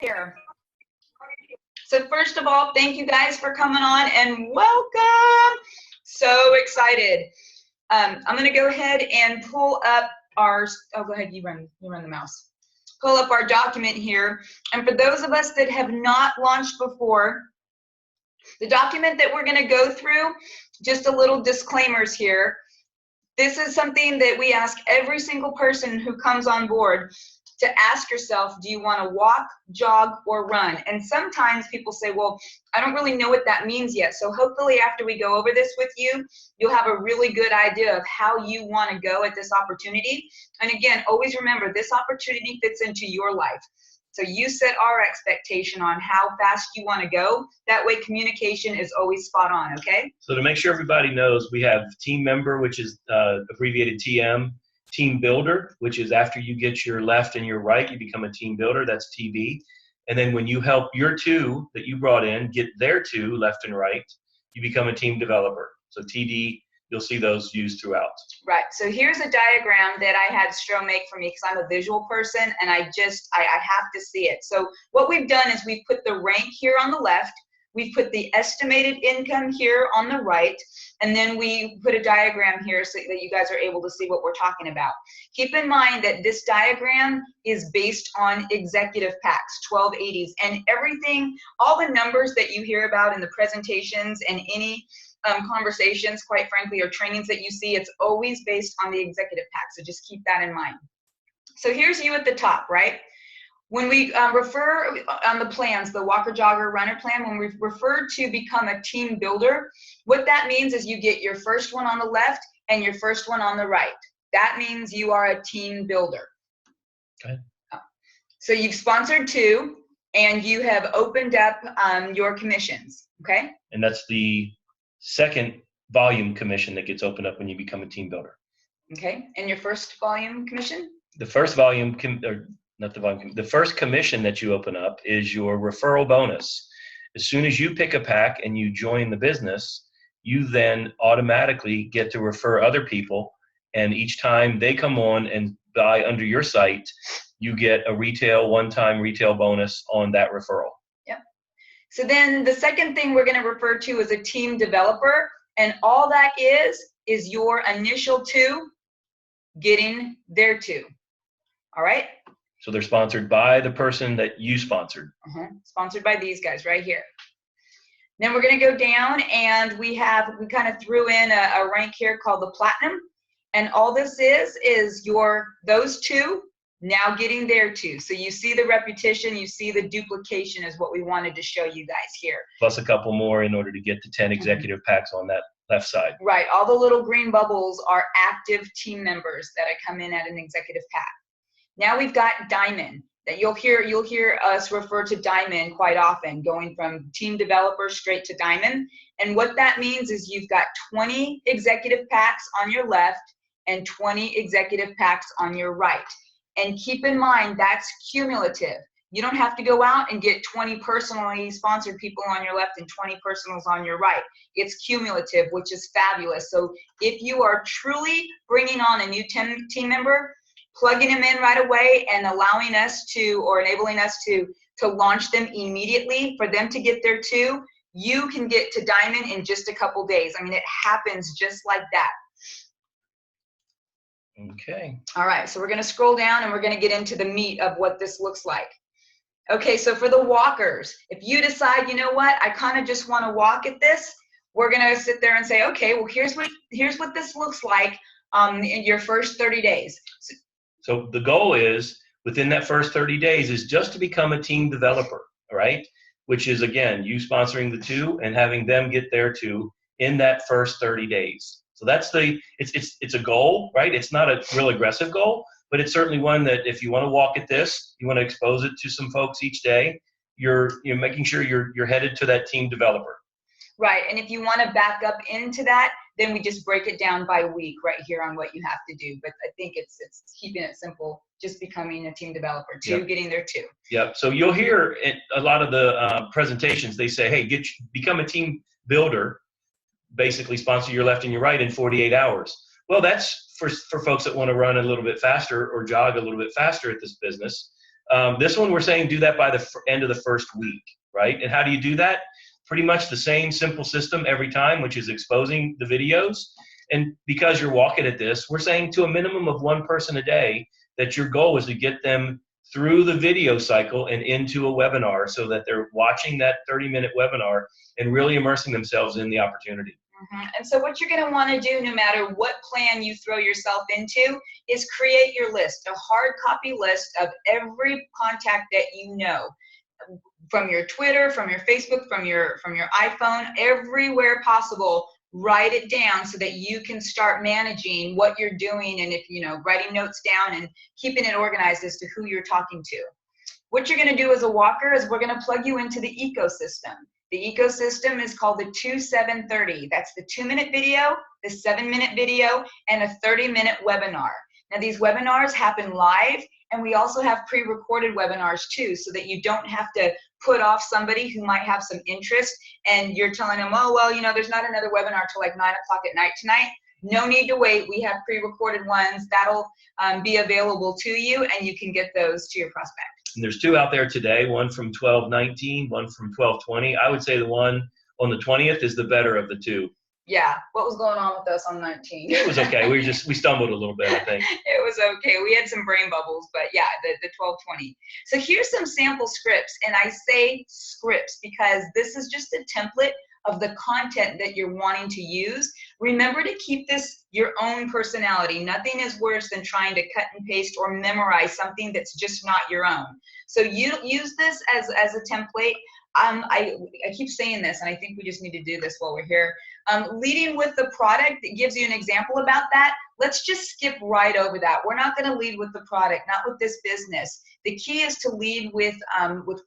here. So first of all, thank you guys for coming on and welcome. So excited. I'm going to go ahead and pull up our, oh, go ahead, you run the mouse. Pull up our document here. And for those of us that have not launched before, the document that we're going to go through, just a little disclaimers here. This is something that we ask every single person who comes on board to ask yourself, do you want to walk, jog, or run? And sometimes people say, well, I don't really know what that means yet. So hopefully after we go over this with you, you'll have a really good idea of how you want to go at this opportunity. And again, always remember, this opportunity fits into your life. So you set our expectation on how fast you want to go. That way communication is always spot on, okay? So to make sure everybody knows, we have team member, which is abbreviated TM, team builder, which is after you get your left and your right, you become a team builder, that's TB. And then when you help your two that you brought in get their two, left and right, you become a team developer. So TD, you'll see those used throughout. Right, so here's a diagram that I had Stroh make for me because I'm a visual person and I have to see it. So what we've done is we've put the rank here on the left, we've put the estimated income here on the right, and then we put a diagram here so that you guys are able to see what we're talking about. Keep in mind that this diagram is based on executive packs, 1280s, and everything, all the numbers that you hear about in the presentations and any conversations, quite frankly, or trainings that you see, it's always based on the executive pack, so just keep that in mind. So here's you at the top, right? When we refer on the plans, the walker, jogger, runner plan, when we refer to become a team builder, what that means is you get your first one on the left and your first one on the right. That means you are a team builder. Okay. So you've sponsored two and you have opened up your commissions, okay? And that's the second volume commission that gets opened up when you become a team builder. Okay, and your first volume commission? The first volume, the first commission that you open up is your referral bonus. As soon as you pick a pack and you join the business, you then automatically get to refer other people, and each time they come on and buy under your site, you get a one-time retail bonus on that referral. Yep. So then the second thing we're going to refer to is a team developer, and all that is your initial two getting their two. All right? So they're sponsored by the person that you sponsored. Sponsored by these guys right here. Then we're going to go down, and we kind of threw in a rank here called the platinum, and all this is those two now getting their two. So you see the repetition, you see the duplication is what we wanted to show you guys here. Plus a couple more in order to get the 10 executive packs on that left side. Right, all the little green bubbles are active team members that come in at an executive pack. Now we've got diamond. That you'll hear us refer to diamond quite often, going from team developer straight to diamond. And what that means is you've got 20 executive packs on your left and 20 executive packs on your right. And keep in mind, that's cumulative. You don't have to go out and get 20 personally sponsored people on your left and 20 personals on your right. It's cumulative, which is fabulous. So if you are truly bringing on a new team member, plugging them in right away and allowing us to, or enabling us to launch them immediately for them to get their two, you can get to diamond in just a couple days. I mean, it happens just like that. Okay. All right, so we're going to scroll down and we're going to get into the meat of what this looks like. Okay, so for the walkers, if you decide, you know what, I kind of just want to walk at this, we're going to sit there and say, okay, well, here's what this looks like in your first 30 days. So the goal is, within that first 30 days, is just to become a team developer, right? Which is, again, you sponsoring the two and having them get their two in that first 30 days. So that's it's a goal, right? It's not a real aggressive goal, but it's certainly one that if you want to walk at this, you want to expose it to some folks each day, you're making sure you're headed to that team developer. Right, and if you want to back up into that, then we just break it down by week right here on what you have to do. But I think it's keeping it simple, just becoming a team developer, getting there too. Yep, so you'll hear in a lot of the presentations, they say, hey, become a team builder, basically sponsor your left and your right in 48 hours. Well, that's for folks that want to run a little bit faster or jog a little bit faster at this business. This one, we're saying do that by the end of the first week, right? And how do you do that? Pretty much the same simple system every time, which is exposing the videos. And because you're walking at this, we're saying to a minimum of one person a day that your goal is to get them through the video cycle and into a webinar so that they're watching that 30-minute webinar and really immersing themselves in the opportunity. And so what you're going to want to do, no matter what plan you throw yourself into, is create your list, a hard copy list of every contact that you know, from your Twitter, from your Facebook, from your iPhone, everywhere possible. Write it down so that you can start managing what you're doing, and if writing notes down and keeping it organized as to who you're talking to. What you're going to do as a walker is we're going to plug you into the ecosystem. The ecosystem is called the 2-7-30. That's the 2-minute video, the 7-minute video, and a 30-minute webinar. Now these webinars happen live, and we also have pre-recorded webinars too, so that you don't have to put off somebody who might have some interest and you're telling them, oh, well, there's not another webinar till like 9 o'clock at night tonight. No need to wait. We have pre-recorded ones that'll be available to you, and you can get those to your prospect. And there's 2 out there today, one from 12/19, one from 12/20. I would say the one on the 20th is the better of the 2. Yeah, what was going on with us on 19? It was okay. We stumbled a little bit, I think. It was okay. We had some brain bubbles, but yeah, the 12/20. So here's some sample scripts, and I say scripts because this is just a template of the content that you're wanting to use. Remember to keep this your own personality. Nothing is worse than trying to cut and paste or memorize something that's just not your own. So you use this as a template. I keep saying this, and I think we just need to do this while we're here. Leading with the product, that gives you an example about that. Let's just skip right over that. We're not going to lead with the product, not with this business. The key is to lead with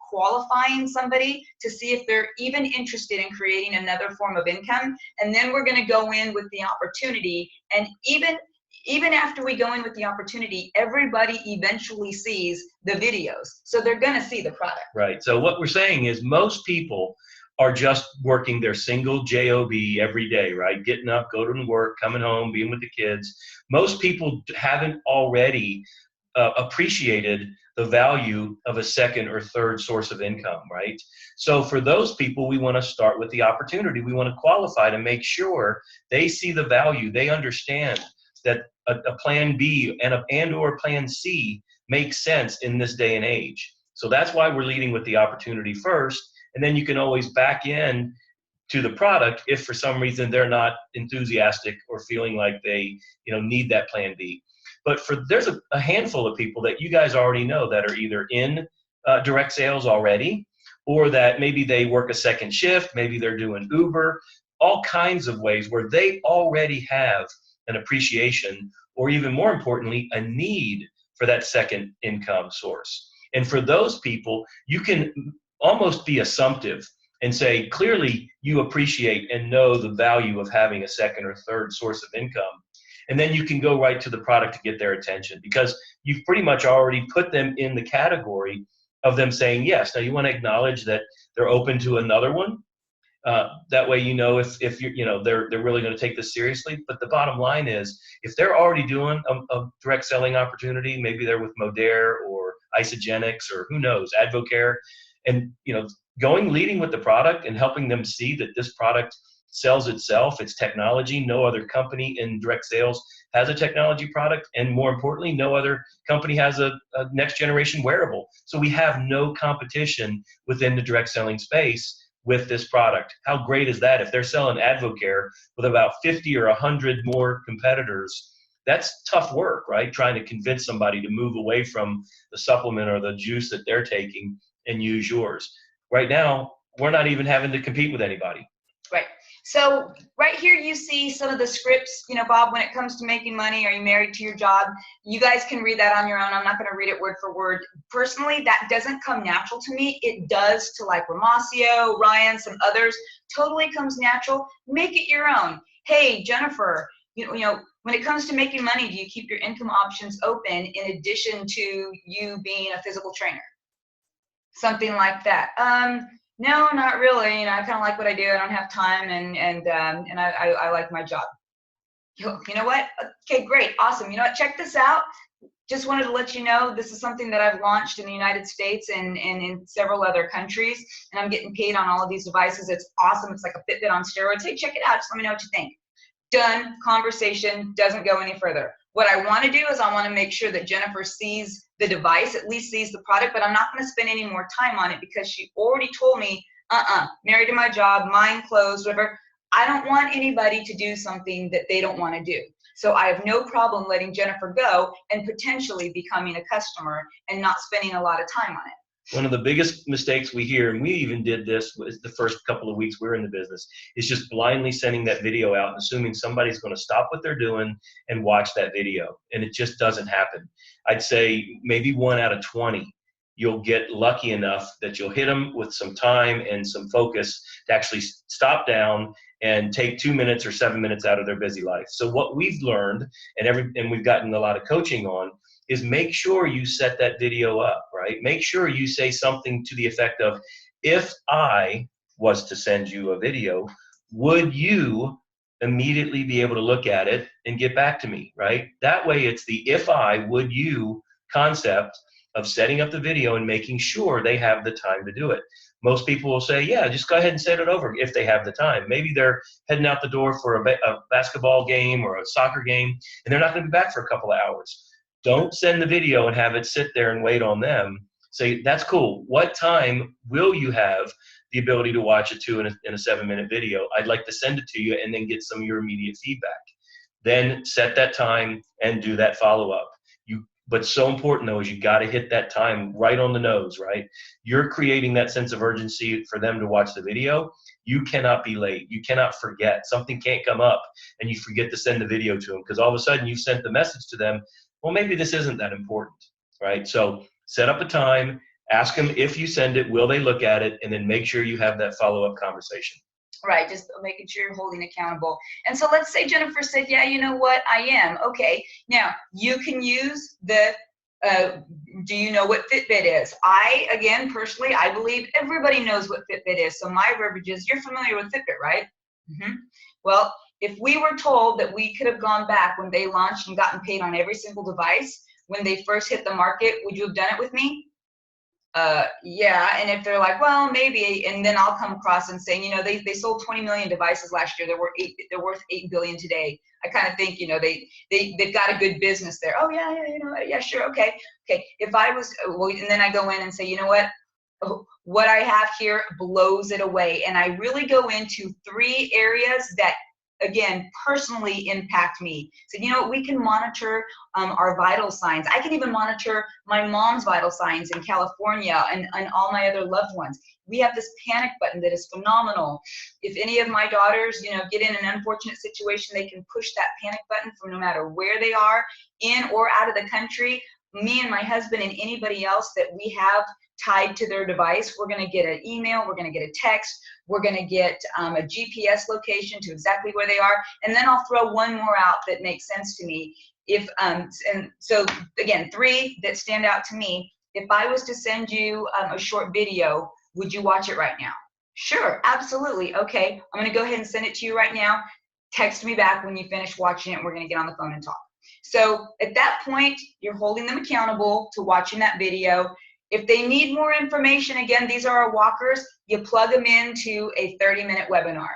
qualifying somebody to see if they're even interested in creating another form of income. And then we're going to go in with the opportunity. And even after we go in with the opportunity, everybody eventually sees the videos. So they're going to see the product. Right. So what we're saying is most people are just working their single job every day, right? Getting up, going to work, coming home, being with the kids. Most people haven't already appreciated the value of a second or third source of income, right? So for those people, we want to start with the opportunity. We want to qualify to make sure they see the value. They understand that a plan B and or plan C makes sense in this day and age. So that's why we're leading with the opportunity first. And then you can always back in to the product if for some reason they're not enthusiastic or feeling like they need that plan B. But there's a handful of people that you guys already know that are either in direct sales already, or that maybe they work a second shift, maybe they're doing Uber, all kinds of ways where they already have an appreciation, or even more importantly, a need for that second income source. And for those people, you can almost be assumptive and say, clearly you appreciate and know the value of having a second or third source of income. And then you can go right to the product to get their attention, because you've pretty much already put them in the category of them saying yes. Now you want to acknowledge that they're open to another one. That way if they're really going to take this seriously. But the bottom line is, if they're already doing a direct selling opportunity, maybe they're with Modere or Isogenics or who knows, Advocare, and leading with the product and helping them see that this product sells itself, it's technology. No other company in direct sales has a technology product, and more importantly, no other company has a next generation wearable. So we have no competition within the direct selling space with this product. How great is that? If they're selling Advocare with about 50 or 100 more competitors, that's tough work, right? Trying to convince somebody to move away from the supplement or the juice that they're taking and use yours. Right now, we're not even having to compete with anybody. Right. So right here you see some of the scripts, Bob, when it comes to making money. Are you married to your job? You guys can read that on your own. I'm not going to read it word for word. Personally, that doesn't come natural to me. It does to like Ramasio, Ryan, some others. Totally comes natural. Make it your own. Hey, Jennifer, when it comes to making money, do you keep your income options open in addition to you being a physical trainer? Something like that. No, not really. I kind of like what I do. I don't have time, and I like my job. You know what? Okay, great, awesome. You know what? Check this out. just wanted to let you know this is something that I've launched in the United States and in several other countries, and I'm getting paid on all of these devices. It's awesome. It's like a Fitbit on steroids. Hey, check it out. Just let me know what you think. Done. Conversation doesn't go any further. What I want to do is I want to make sure that Jennifer sees the device, at least sees the product, but I'm not going to spend any more time on it because she already told me, married to my job, mind closed, whatever. I don't want anybody to do something that they don't want to do. So I have no problem letting Jennifer go and potentially becoming a customer and not spending a lot of time on it. One of the biggest mistakes we hear, and we even did this was the first couple of weeks we were in the business, is just blindly sending that video out and assuming somebody's going to stop what they're doing and watch that video. And it just doesn't happen. I'd say maybe 1 out of 20. You'll get lucky enough that you'll hit them with some time and some focus to actually stop down and take 2 minutes or 7 minutes out of their busy life. So what we've learned, and we've gotten a lot of coaching on, is make sure you set that video up, right? Make sure you say something to the effect of, if I was to send you a video, would you immediately be able to look at it and get back to me, right? That way it's the if I, would you concept of setting up the video and making sure they have the time to do it. Most people will say, yeah, just go ahead and set it over if they have the time. Maybe they're heading out the door for a basketball game or a soccer game, and they're not going to be back for a couple of hours. Don't send the video and have it sit there and wait on them. Say, that's cool. What time will you have the ability to watch it in a 7-minute video? I'd like to send it to you and then get some of your immediate feedback. Then set that time and do that follow-up. But so important, though, is you got to hit that time right on the nose, right? You're creating that sense of urgency for them to watch the video. You cannot be late. You cannot forget. Something can't come up and you forget to send the video to them because all of a sudden you've sent the message to them, well, maybe this isn't that important, right? So set up a time, ask them if you send it, will they look at it, and then make sure you have that follow-up conversation. Right, just making sure you're holding accountable. And so let's say Jennifer said, yeah, you know what, I am. Okay, now you can use the, do you know what Fitbit is? Again, personally, I believe everybody knows what Fitbit is. So my verbiage is, you're familiar with Fitbit, right? Mm-hmm. Well, if we were told that we could have gone back when they launched and gotten paid on every single device, when they first hit the market, would you have done it with me? Yeah, and if they're like, well, maybe, and then I'll come across and saying, you know, they sold 20 million devices last year. They're worth 8 billion today. I kind of think, you know, they've got a good business there. Oh yeah, you know, yeah, sure, okay. If I was, well, and then I go in and say, you know what I have here blows it away, and I really go into 3 areas that, again, personally impact me. So, you know, we can monitor our vital signs. I can even monitor my mom's vital signs in California and all my other loved ones. We have this panic button that is phenomenal. If any of my daughters, you know, get in an unfortunate situation, they can push that panic button from no matter where they are, in or out of the country. Me and my husband and anybody else that we have tied to their device, we're going to get an email, we're going to get a text, we're going to get a GPS location to exactly where they are, and then I'll throw one more out that makes sense to me. And so again, 3 that stand out to me. If I was to send you a short video, would you watch it right now? Sure, absolutely. Okay, I'm going to go ahead and send it to you right now. Text me back when you finish watching it. We're going to get on the phone and talk. So at that point, you're holding them accountable to watching that video. If they need more information, again, these are our walkers, you plug them into a 30-minute webinar.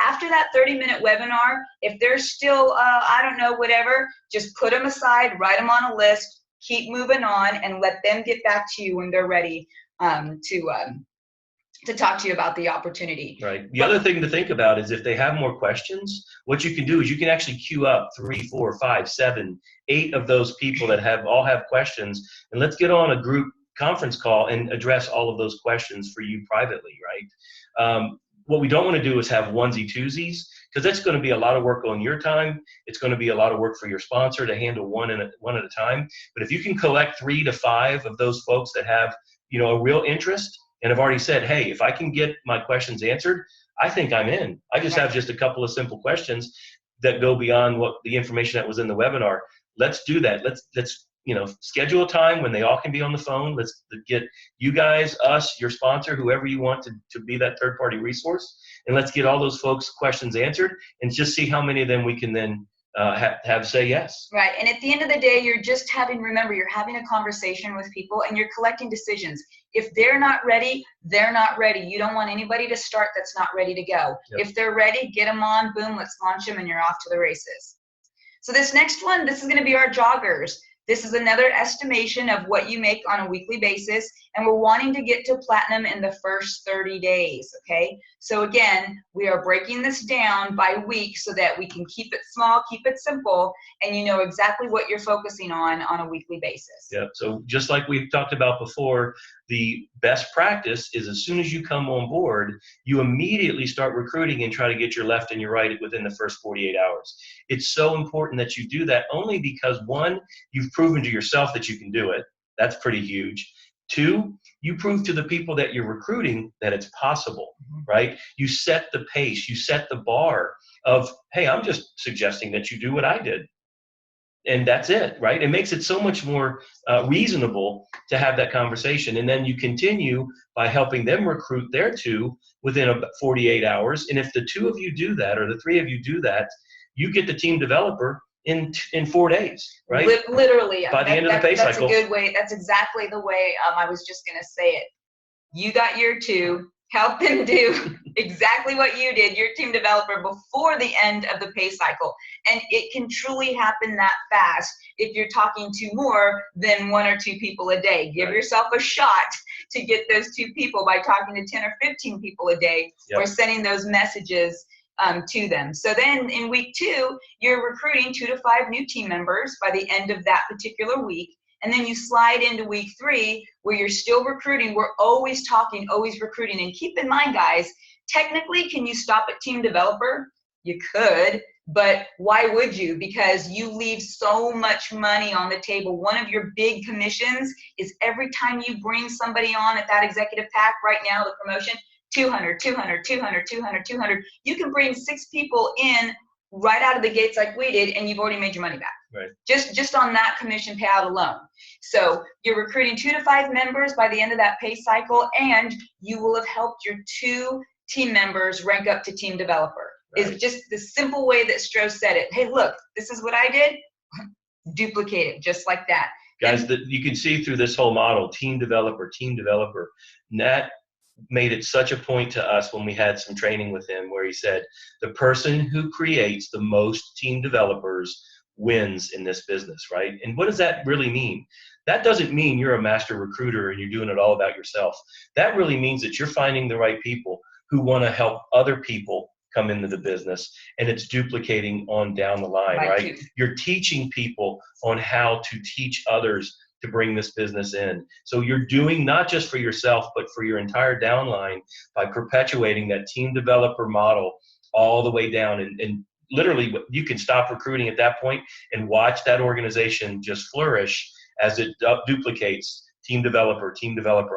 After that 30-minute webinar, if they're still, I don't know, whatever, just put them aside, write them on a list, keep moving on, and let them get back to you when they're ready to talk to you about the opportunity. Right. The other thing to think about is if they have more questions, what you can do is you can actually queue up 3, 4, 5, 7, 8 of those people that all have questions, and let's get on a group conference call and address all of those questions for you privately, right? What we don't want to do is have onesie-twosies, because that's going to be a lot of work on your time. It's going to be a lot of work for your sponsor to handle one at a time. But if you can collect 3 to 5 of those folks that have, you know, a real interest and have already said, hey, if I can get my questions answered, I think I'm in. I just have just a couple of simple questions that go beyond what the information that was in the webinar. Let's do that. Let's you know, schedule a time when they all can be on the phone. Let's get you guys, us, your sponsor, whoever you want to be that third-party resource, and let's get all those folks' questions answered and just see how many of them we can then have say yes. Right. And at the end of the day, remember, you're having a conversation with people and you're collecting decisions. If they're not ready, they're not ready. You don't want anybody to start that's not ready to go. Yep. If they're ready, get them on, boom, let's launch them, and you're off to the races. So this next one, this is going to be our joggers. This is another estimation of what you make on a weekly basis, and we're wanting to get to platinum in the first 30 days, okay? So again, we are breaking this down by week so that we can keep it small, keep it simple, and you know exactly what you're focusing on a weekly basis. Yeah, so just like we've talked about before, the best practice is as soon as you come on board, you immediately start recruiting and try to get your left and your right within the first 48 hours. It's so important that you do that only because, one, you've proven to yourself that you can do it. That's pretty huge. Two, you prove to the people that you're recruiting that it's possible, right? You set the pace, you set the bar of, hey, I'm just suggesting that you do what I did. And that's it, right? It makes it so much more reasonable to have that conversation. And then you continue by helping them recruit their two within about 48 hours. And if the two of you do that, or the three of you do that, you get the team developer in 4 days, right? Literally. By the end of the pay cycle. That's a good way. That's exactly the way I was just going to say it. You got your two. Help them do exactly what you did, your team developer, before the end of the pay cycle. And it can truly happen that fast if you're talking to more than 1 or 2 people a day. Give yourself a shot to get those 2 people by talking to 10 or 15 people a day, or sending those messages to them. So then in week 2, you're recruiting 2 to 5 new team members by the end of that particular week. And then you slide into week 3 where you're still recruiting. We're always talking, always recruiting. And keep in mind, guys, technically, can you stop at team developer? You could, but why would you? Because you leave so much money on the table. One of your big commissions is every time you bring somebody on at that executive pack right now, the promotion, 200, 200, 200, 200, 200. You can bring 6 people in right out of the gates like we did, and you've already made your money back. Right. Just on that commission payout alone. So you're recruiting 2 to 5 members by the end of that pay cycle, and you will have helped your 2 team members rank up to team developer. Right. It's just the simple way that Stroh said it. Hey, look, this is what I did. Duplicate it just like that. Guys, you can see through this whole model, team developer. And that made it such a point to us when we had some training with him, where he said, the person who creates the most team developers wins in this business, right? And what does that really mean? That doesn't mean you're a master recruiter and you're doing it all about yourself. That really means that you're finding the right people who want to help other people come into the business, and it's duplicating on down the line, right? You're teaching people on how to teach others to bring this business in. So you're doing not just for yourself, but for your entire downline by perpetuating that team developer model all the way down. And literally, you can stop recruiting at that point and watch that organization just flourish as it duplicates team developer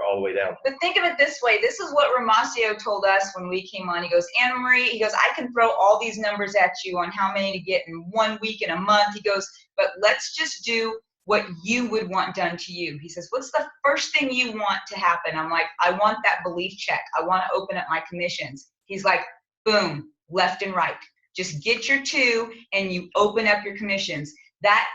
all the way down. But think of it this way. This is what Ramasio told us when we came on. He goes, Anna Marie, he goes, I can throw all these numbers at you on how many to get in 1 week, in a month. He goes, but let's just do what you would want done to you. He says, what's the first thing you want to happen? I'm like, I want that belief check. I want to open up my commissions. He's like, boom, left and right. Just get your 2 and you open up your commissions. That,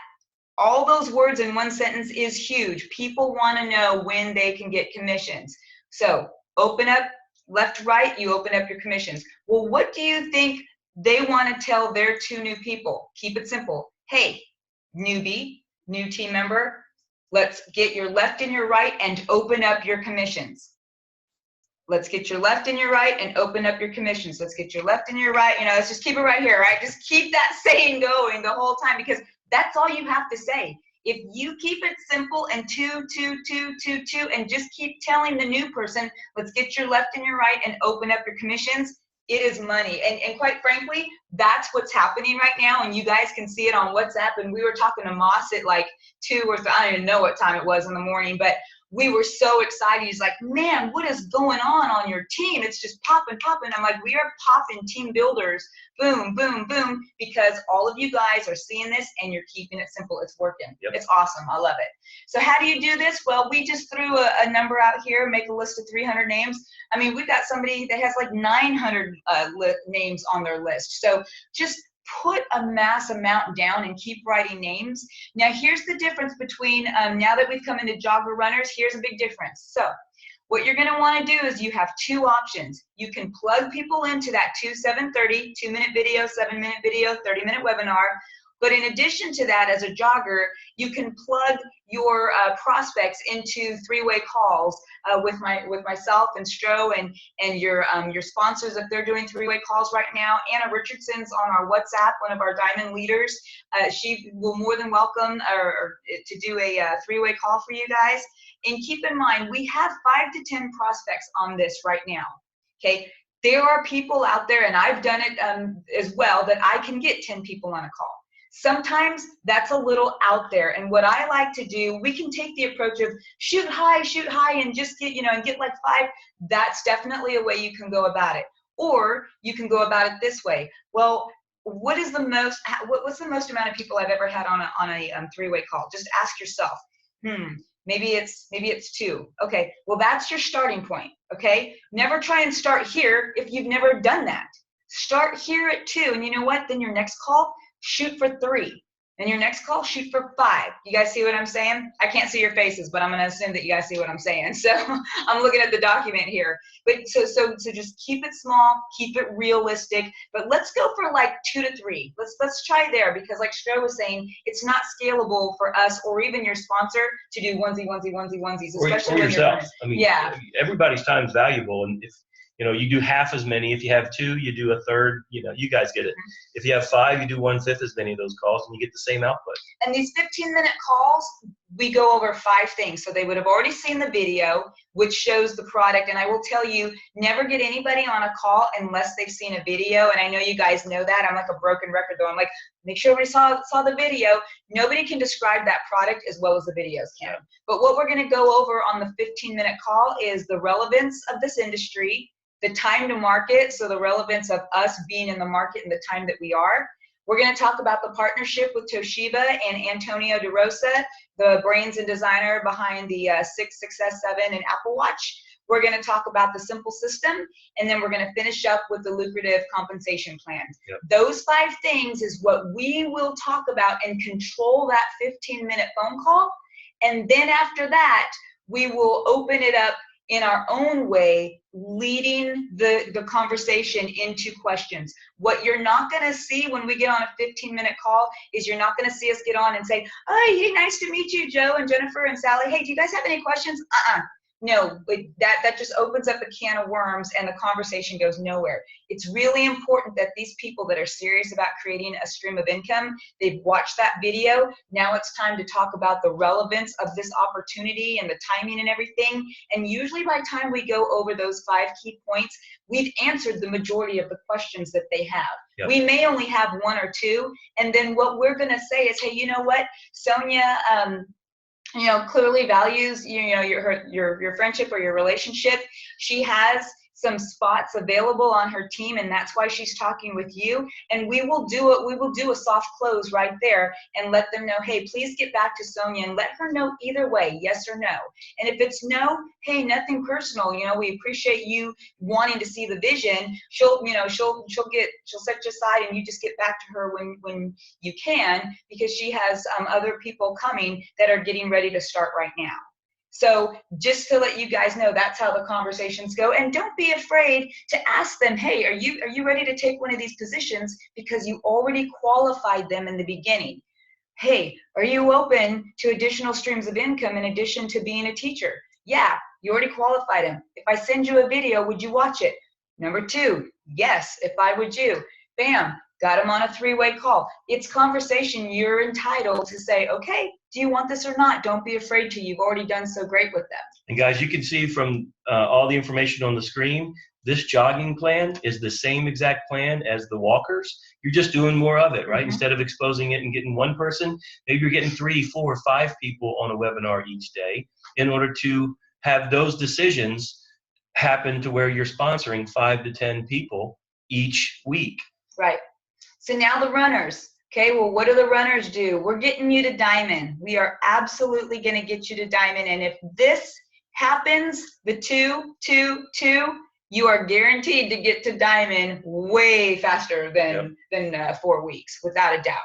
all those words in one sentence is huge. People want to know when they can get commissions. So open up left, right, you open up your commissions. Well, what do you think they want to tell their 2 new people? Keep it simple. Hey, newbie, new team member, let's get your left and your right and open up your commissions. Let's get your left and your right and open up your commissions. Let's get your left and your right. Let's just keep it right here, right? Just keep that saying going the whole time, because that's all you have to say. If you keep it simple and 2, 2, 2, 2, 2, and just keep telling the new person, let's get your left and your right and open up your commissions, it is money. And quite frankly, that's what's happening right now. And you guys can see it on WhatsApp. And we were talking to Moss at like 2 or 3, I don't even know what time it was in the morning, but we were so excited. He's like, man, what is going on your team? It's just popping. I'm like, we are popping team builders. Boom, boom, boom. Because all of you guys are seeing this and you're keeping it simple. It's working. Yep. It's awesome. I love it. So how do you do this? Well, we just threw a number out here, make a list of 300 names. I mean, we've got somebody that has like 900 names on their list. So just put a mass amount down and keep writing names. Now, here's the difference between, now that we've come into jogger runners, here's a big difference. So what you're going to want to do is you have two options. You can plug people into that 7:30, 2-minute video, 7-minute video, 30-minute webinar. But in addition to that, as a jogger, you can plug your prospects into 3-way calls with myself and Stroh and your sponsors if they're doing 3-way calls right now. Anna Richardson's on our WhatsApp, one of our diamond leaders. She will more than welcome to do a 3-way call for you guys. And keep in mind, we have 5 to 10 prospects on this right now. Okay, there are people out there, and I've done it as well, that I can get 10 people on a call. Sometimes that's a little out there, and what I like to do, we can take the approach of shoot high, and just get, and get like 5. That's definitely a way you can go about it. Or you can go about it this way. Well, what's the most amount of people I've ever had on a 3-way call? Just ask yourself. Maybe it's 2. Okay, well, that's your starting point. Okay, never try and start here if you've never done that. Start here at 2, and you know what? Then your next call, shoot for 3. And your next call, shoot for 5. You guys see what I'm saying? I can't see your faces, but I'm going to assume that you guys see what I'm saying. So I'm looking at the document here. But so just keep it small, keep it realistic. But let's go for like 2 to 3. Let's try there, because like Stroh was saying, it's not scalable for us or even your sponsor to do onesies, especially or when yourself. I mean, yeah. Everybody's time is valuable, and if you do half as many. If you have 2, you do a third. You guys get it. If you have 5, you do 1/5 as many of those calls, and you get the same output. And these 15-minute calls, we go over 5 things. So they would have already seen the video, which shows the product. And I will tell you, never get anybody on a call unless they've seen a video. And I know you guys know that. I'm like a broken record, though. I'm like, make sure everybody saw the video. Nobody can describe that product as well as the videos can. Yeah. But what we're going to go over on the 15-minute call is the relevance of this industry, the time to market, so the relevance of us being in the market and the time that we are. We're going to talk about the partnership with Toshiba and Antonio DeRosa, the brains and designer behind the 6, 6S, 7, and Apple Watch. We're going to talk about the simple system, and then we're going to finish up with the lucrative compensation plan. Yep. Those 5 things is what we will talk about and control that 15-minute phone call. And then after that, we will open it up in our own way, leading the conversation into questions. What you're not going to see when we get on a 15-minute call is you're not going to see us get on and say, oh, hey, nice to meet you, Joe and Jennifer and Sally. Hey, do you guys have any questions? No, that just opens up a can of worms and the conversation goes nowhere. It's really important that these people that are serious about creating a stream of income, they've watched that video. Now it's time to talk about the relevance of this opportunity and the timing and everything. And usually by the time we go over those 5 key points, we've answered the majority of the questions that they have. Yep. We may only have 1 or 2. And then what we're going to say is, hey, you know what, Sonia, clearly values, your friendship or your relationship. She has some spots available on her team, and that's why she's talking with you. And we will do it. We will do a soft close right there and let them know, hey, please get back to Sonia and let her know either way, yes or no. And if it's no, hey, nothing personal. We appreciate you wanting to see the vision. She'll set you aside, and you just get back to her when you can, because she has other people coming that are getting ready to start right now. So just to let you guys know, that's how the conversations go. And don't be afraid to ask them, hey, are you ready to take one of these positions, because you already qualified them in the beginning. Hey, are you open to additional streams of income in addition to being a teacher? Yeah, you already qualified them. If I send you a video, would you watch it? Number 2, yes, if I would you. Bam, got them on a 3-way call. It's conversation. You're entitled to say, okay, do you want this or not? Don't be afraid to. You've already done so great with them. And guys, you can see from all the information on the screen, this jogging plan is the same exact plan as the walkers. You're just doing more of it, right? Mm-hmm. Instead of exposing it and getting 1 person, maybe you're getting 3, 4, 5 people on a webinar each day in order to have those decisions happen to where you're sponsoring 5 to 10 people each week. Right. So now the runners. Okay, well, what do the runners do? We're getting you to diamond. We are absolutely going to get you to diamond. And if this happens, the 2, 2, 2, you are guaranteed to get to diamond way faster than 4 weeks, without a doubt.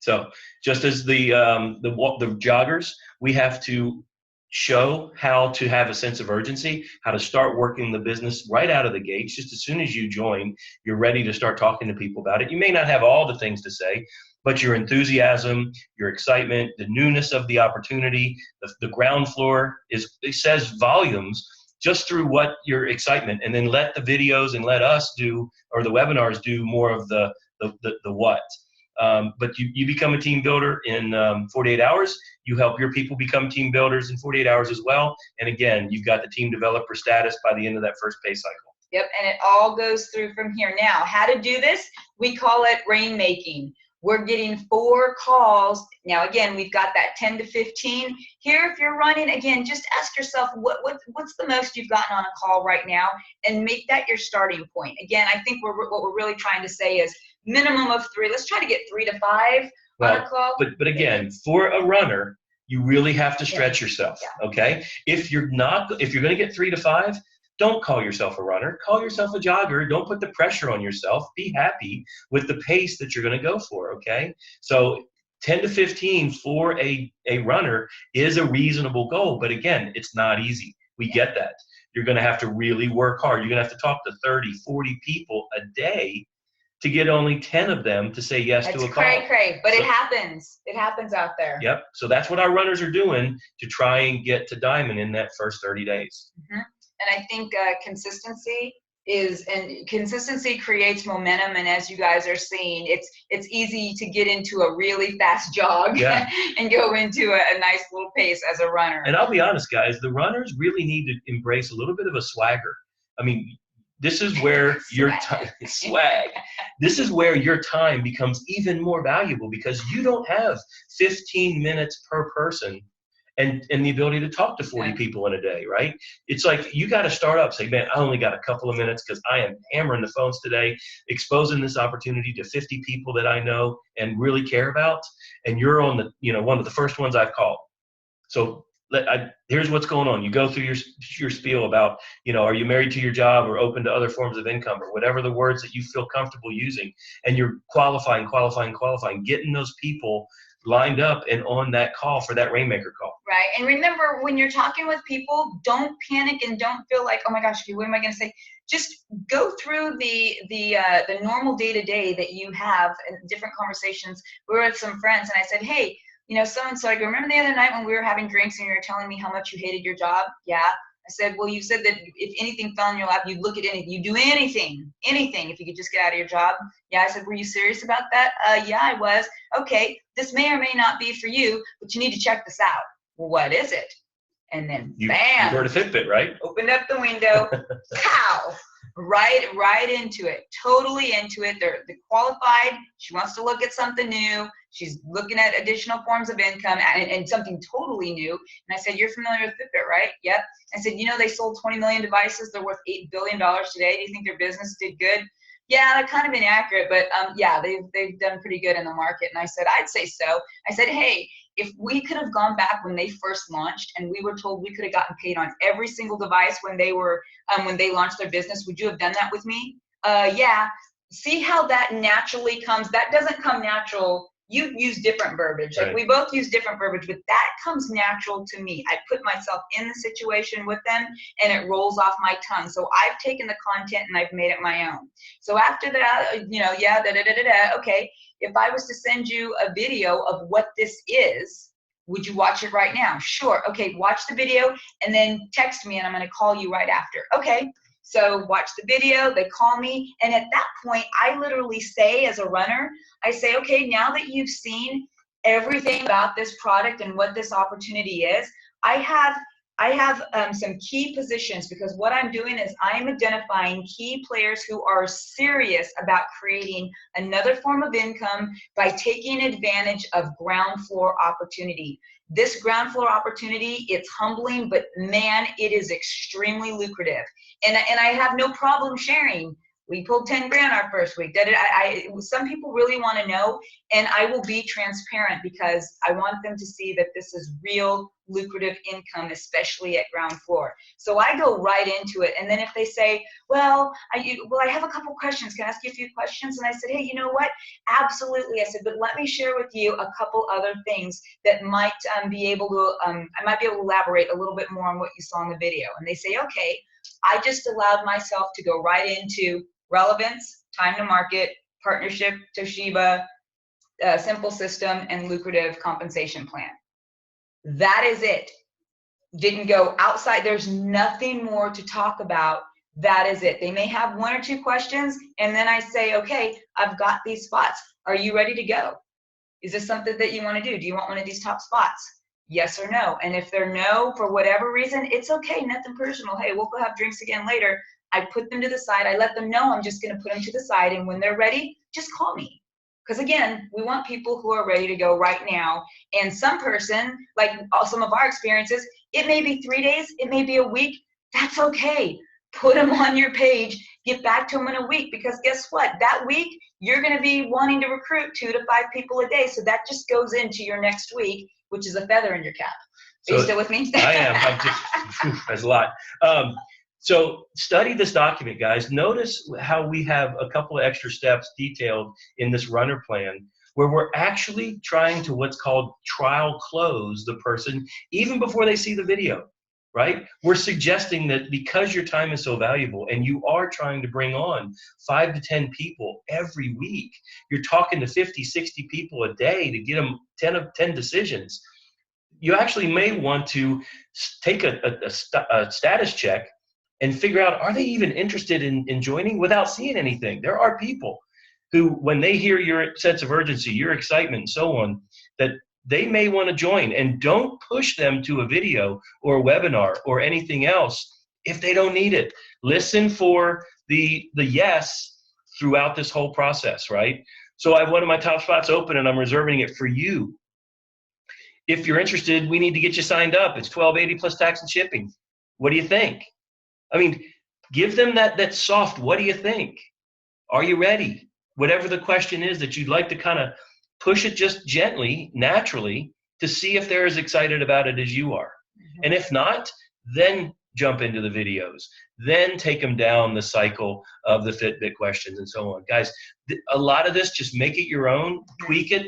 So just as the joggers, we have to show how to have a sense of urgency, how to start working the business right out of the gates. Just as soon as you join, you're ready to start talking to people about it. You may not have all the things to say, but your enthusiasm, your excitement, the newness of the opportunity, the ground floor it says volumes just through what your excitement, and then let the videos and let us do, or the webinars do more of the what. But you become a team builder in 48 hours. You help your people become team builders in 48 hours as well. And again, you've got the team developer status by the end of that first pay cycle. Yep, and it all goes through from here. Now, how to do this? We call it rainmaking. We're getting 4 calls. Now, again, we've got that 10 to 15. Here, if you're running, again, just ask yourself, what's the most you've gotten on a call right now? And make that your starting point. Again, I think what we're really trying to say is minimum of 3. Let's try to get 3 to 5 on a call. But again, for a runner, you really have to stretch yourself, okay? If you're going to get 3 to 5, don't call yourself a runner. Call yourself a jogger. Don't put the pressure on yourself. Be happy with the pace that you're going to go for, okay? So 10 to 15 for a runner is a reasonable goal. But again, it's not easy. We get that. You're going to have to really work hard. You're going to have to talk to 30, 40 people a day to get only 10 of them to say yes to a call. That's cray, but it happens. It happens out there. Yep. So that's what our runners are doing to try and get to diamond in that first 30 days. Mm-hmm. And I think consistency creates momentum. And as you guys are seeing, it's easy to get into a really fast jog and go into a nice little pace as a runner. And I'll be honest, guys, the runners really need to embrace a little bit of a swagger. I mean, this is where your time This is where your time becomes even more valuable, because you don't have 15 minutes per person and the ability to talk to 40 people in a day, right? It's like you got to start up, say, man, I only got a couple of minutes because I am hammering the phones today, exposing this opportunity to 50 people that I know and really care about. And you're on the, one of the first ones I've called. So here's what's going on. You go through your spiel about, are you married to your job or open to other forms of income, or whatever the words that you feel comfortable using, and you're qualifying, getting those people lined up and on that call for that rainmaker call. Right. And remember, when you're talking with people, don't panic and don't feel like, oh my gosh, what am I going to say? Just go through the normal day-to-day that you have in different conversations. We were with some friends and I said, hey, so-and-so, I go, remember the other night when we were having drinks and you were telling me how much you hated your job? Yeah. I said, well, you said that if anything fell in your lap, you'd look at anything. You'd do anything, if you could just get out of your job. Yeah. I said, were you serious about that? Yeah, I was. Okay. This may or may not be for you, but you need to check this out. Well, what is it? And then bam. You heard a Fitbit, right? Opened up the window. Pow. Right into it. Totally into it. They're qualified. She wants to look at something new. She's looking at additional forms of income and something totally new. And I said, you're familiar with Fitbit, right? Yep. I said, they sold 20 million devices. They're worth $8 billion today. Do you think their business did good? Yeah, they're kind of inaccurate, but they've done pretty good in the market. And I said, I'd say so. I said, hey, if we could have gone back when they first launched and we were told we could have gotten paid on every single device when they launched their business, would you have done that with me? Yeah. See how that naturally comes? That doesn't come natural. You use different verbiage. Like we both use different verbiage, but that comes natural to me. I put myself in the situation with them and it rolls off my tongue. So I've taken the content and I've made it my own. So after that, okay, if I was to send you a video of what this is, would you watch it right now? Sure. Okay, watch the video and then text me and I'm going to call you right after. Okay. So watch the video, they call me, and at that point, I literally say as a runner, I say, okay, now that you've seen everything about this product and what this opportunity is, I have some key positions, because what I'm doing is I'm identifying key players who are serious about creating another form of income by taking advantage of ground floor opportunity. This ground floor opportunity, it's humbling, but man, it is extremely lucrative. And I have no problem sharing. We pulled 10 grand our first week. Some people really want to know, and I will be transparent because I want them to see that this is real lucrative income, especially at ground floor. So I go right into it. And then if they say, well, I have a couple questions. Can I ask you a few questions? And I said, hey, you know what? Absolutely. I said, but let me share with you a couple other things that might be able to, I might be able to elaborate a little bit more on what you saw in the video. And they say, okay, I just allowed myself to go right into relevance, time to market, partnership, Toshiba, simple system, and lucrative compensation plan. That is it. Didn't go outside. There's nothing more to talk about. That is it. They may have one or two questions, and then I say, okay, I've got these spots. Are you ready to go? Is this something that you want to do? Do you want one of these top spots? Yes or no? And if they're no, for whatever reason, it's okay, nothing personal. Hey, we'll go have drinks again later. I put them to the side. I let them know I'm just going to put them to the side, and when they're ready, just call me. Because again, we want people who are ready to go right now. And some person, like some of our experiences, it may be 3 days, it may be a week. That's okay. Put them on your page, get back to them in a week, because guess what? That week, you're going to be wanting to recruit 2 to 5 people a day. So that just goes into your next week, which is a feather in your cap. Are you still with me? I am. I'm just, that's a lot. So study this document, guys. Notice how we have a couple of extra steps detailed in this runner plan, where we're actually trying to what's called trial close the person even before they see the video, right? We're suggesting that because your time is so valuable and you are trying to bring on 5 to 10 people every week, you're talking to 50, 60 people a day to get them 10 decisions. You actually may want to take a status check and figure out, are they even interested in joining without seeing anything? There are people who, when they hear your sense of urgency, your excitement, and so on, that they may want to join. And don't push them to a video or a webinar or anything else if they don't need it. Listen for the yes throughout this whole process, right? So I have one of my top spots open and I'm reserving it for you. If you're interested, we need to get you signed up. It's $12.80 plus tax and shipping. What do you think? I mean, give them that soft, what do you think? Are you ready? Whatever the question is that you'd like to kind of push it just gently, naturally, to see if they're as excited about it as you are. Mm-hmm. And if not, then jump into the videos. Then take them down the cycle of the Fitbit questions and so on. Guys, a lot of this, just make it your own, tweak it.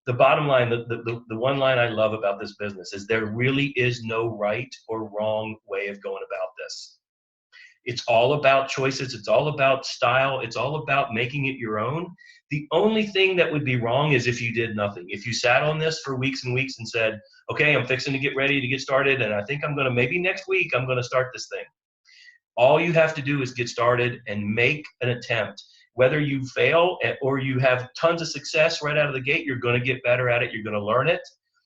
The bottom line, the one line I love about this business is there really is no right or wrong way of going about this. It's all about choices. It's all about style. It's all about making it your own. The only thing that would be wrong is if you did nothing. If you sat on this for weeks and weeks and said, okay, I'm fixing to get ready to get started, and I think I'm going to, maybe next week, I'm going to start this thing. All you have to do is get started and make an attempt. Whether you fail or you have tons of success right out of the gate, you're going to get better at it. You're going to learn it.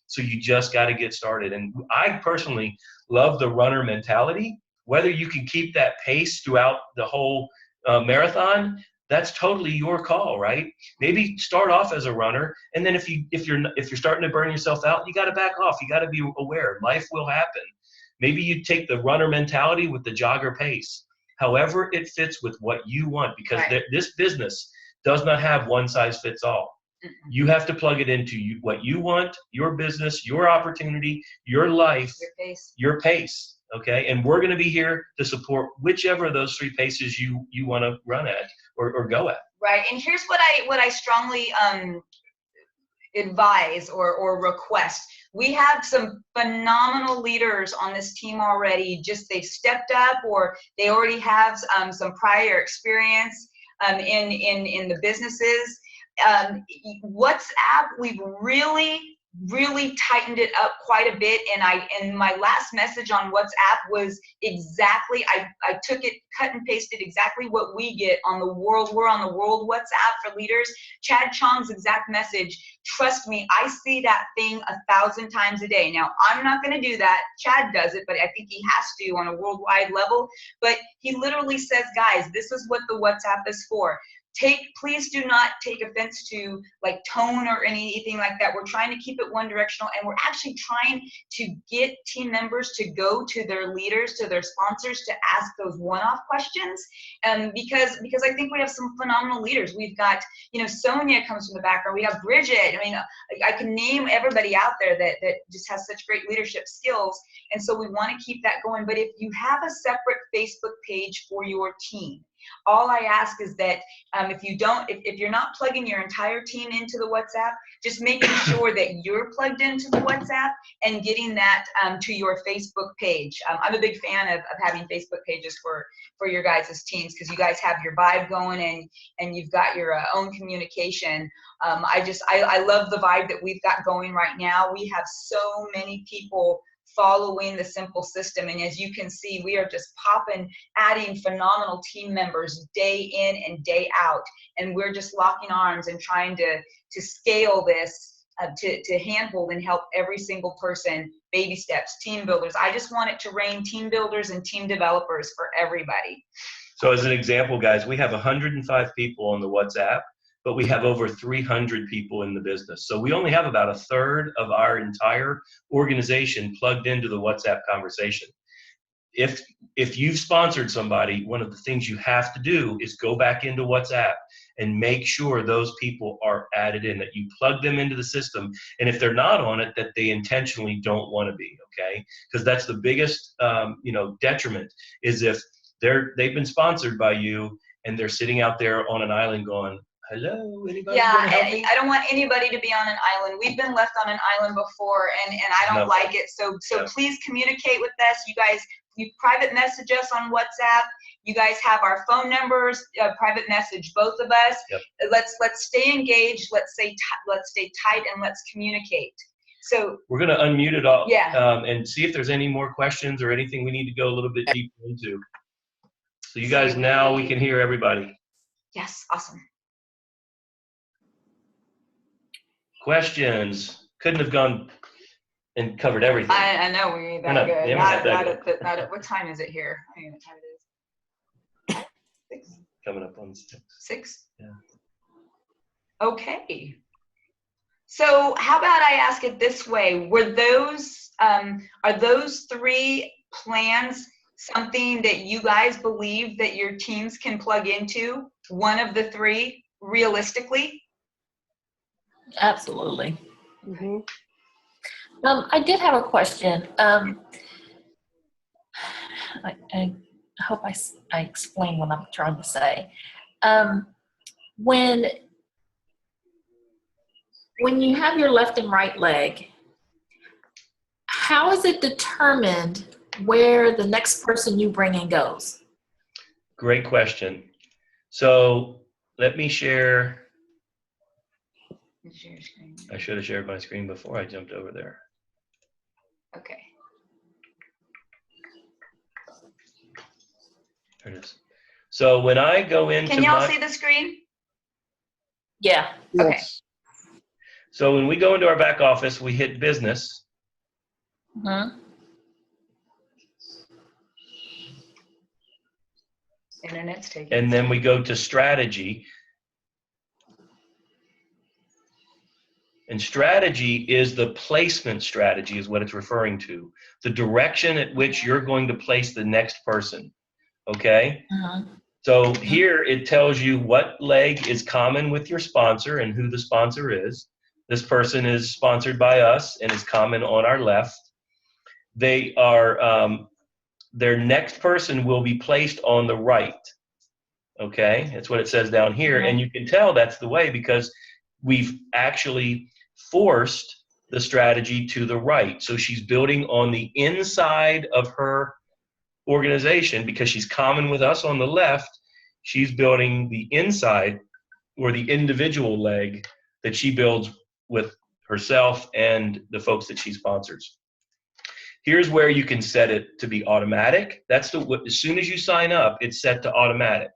So you just got to get started. And I personally love the runner mentality. Whether you can keep that pace throughout the whole marathon, that's totally your call, right? Maybe start off as a runner, and then if you're starting to burn yourself out, you got to back off. You got to be aware. Life will happen. Maybe you take the runner mentality with the jogger pace. However it fits with what you want, because this business does not have one size fits all. You have to plug it into what you want, your business, your opportunity, your life, your pace. Okay, and we're going to be here to support whichever of those 3 paces you want to run at or go at. Right, and here's what I strongly advise or request. We have some phenomenal leaders on this team already. Just they've stepped up, or they already have some prior experience in the businesses. WhatsApp, we've really tightened it up quite a bit, and my last message on WhatsApp was exactly, I took it, cut and pasted exactly what we get on the world. We're on the world WhatsApp for leaders. Chad Chong's exact message. Trust me, I see that thing 1,000 times a day. Now, I'm not going to do that. Chad does it, but I think he has to on a worldwide level. But he literally says, guys, this is what the WhatsApp is for. please do not take offense to like tone or anything like that. We're trying to keep it one directional, and we're actually trying to get team members to go to their leaders, to their sponsors, to ask those one-off questions. Because I think we have some phenomenal leaders. We've got, you know, Sonia comes from the background. We have Bridget. I mean, I can name everybody out there that just has such great leadership skills. And so we want to keep that going. But if you have a separate Facebook page for your team, all I ask is that if you're not plugging your entire team into the WhatsApp, just making sure that you're plugged into the WhatsApp and getting that to your Facebook page. I'm a big fan of having Facebook pages for your guys' teams, because you guys have your vibe going and you've got your own communication. I love the vibe that we've got going right now. We have so many people following the Simple system, and as you can see, we are just adding phenomenal team members day in and day out, and we're just locking arms and trying to scale this to handhold and help every single person. Baby steps, team builders. I just want it to rain team builders and team developers for everybody. So as an example, guys, we have 105 people on the WhatsApp, but we have over 300 people in the business. So we only have about a third of our entire organization plugged into the WhatsApp conversation. If you've sponsored somebody, one of the things you have to do is go back into WhatsApp and make sure those people are added in, that you plug them into the system. And if they're not on it, that they intentionally don't want to be, okay? Because that's the biggest detriment, is if they've been sponsored by you and they're sitting out there on an island going, hello, anybody? Yeah, I don't want anybody to be on an island. We've been left on an island before, and I don't like it. So please communicate with us. You private message us on WhatsApp. You guys have our phone numbers. Private message both of us. Yep. Let's stay engaged. Let's stay tight, and let's communicate. So we're going to unmute it all, yeah, and see if there's any more questions or anything we need to go a little bit deeper into. So you guys, now we can hear everybody. Yes, awesome. Questions? Couldn't have gone and covered everything. I know we ain't that good. Not at what time is it here? I mean, what time it is. 6. Coming up on 6. 6? Yeah. Okay. So how about I ask it this way? Are those 3 plans something that you guys believe that your teams can plug into? One of the 3 realistically? Absolutely. Mm-hmm. I did have a question. I hope I explain what I'm trying to say. When you have your left and right leg, how is it determined where the next person you bring in goes? Great question. So let me share. Share screen. I should have shared my screen before I jumped over there. Okay. There it is. So when I go into Can y'all see the screen? Yeah. Okay. Yes. So when we go into our back office, we hit business. Mm-hmm. Internet's taking. And then we go to strategy. And strategy is the placement strategy, is what it's referring to. The direction at which you're going to place the next person. Okay? Mm-hmm. So here it tells you what leg is common with your sponsor and who the sponsor is. This person is sponsored by us and is common on our left. They are, their next person will be placed on the right. Okay? That's what it says down here. Mm-hmm. And you can tell that's the way because we've actually forced the strategy to the right. So she's building on the inside of her organization because she's common with us on the left. She's building the inside or the individual leg that she builds with herself and the folks that she sponsors. Here's where you can set it to be automatic. That's as soon as you sign up, it's set to automatic.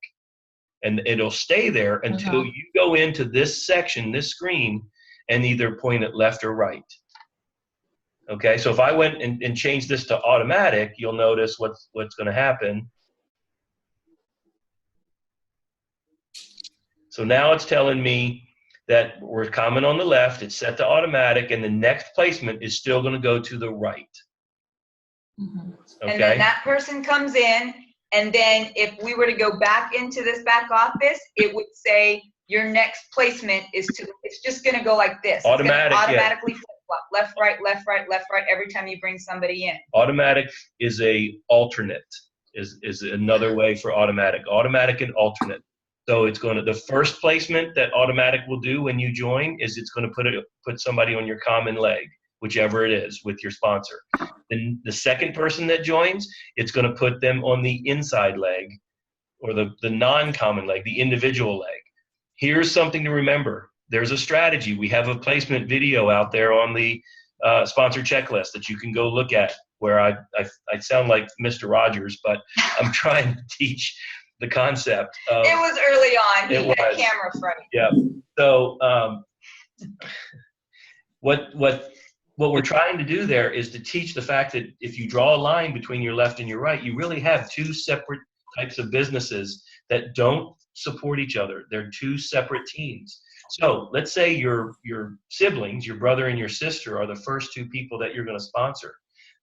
And it'll stay there until you go into this section, this screen, and either point it left or right. Okay, so if I went and changed this to automatic, you'll notice what's going to happen. So now it's telling me that we're common on the left, it's set to automatic, and the next placement is still going to go to the right. Mhm. Okay? And then that person comes in, and then if we were to go back into this back office, it would say your next placement is to, it's just going to go like this. Automatic, it's gonna automatically flip-flop, left, right, left, right, left, right, every time you bring somebody in. Automatic is a alternate, is another way for automatic. Automatic and alternate. So it's going to, the first placement that automatic will do when you join is it's going to put somebody on your common leg, whichever it is, with your sponsor. Then the second person that joins, it's going to put them on the inside leg, or the non-common leg, the individual leg. Here's something to remember. There's a strategy. We have a placement video out there on the sponsor checklist that you can go look at, where I sound like Mr. Rogers, but I'm trying to teach the concept of, It was early on. He It had was. camera front. yeah. So what we're trying to do there is to teach the fact that if you draw a line between your left and your right, you really have two separate types of businesses that don't support each other. They're two separate teams. So let's say your siblings, your brother and your sister, are the first two people that you're going to sponsor.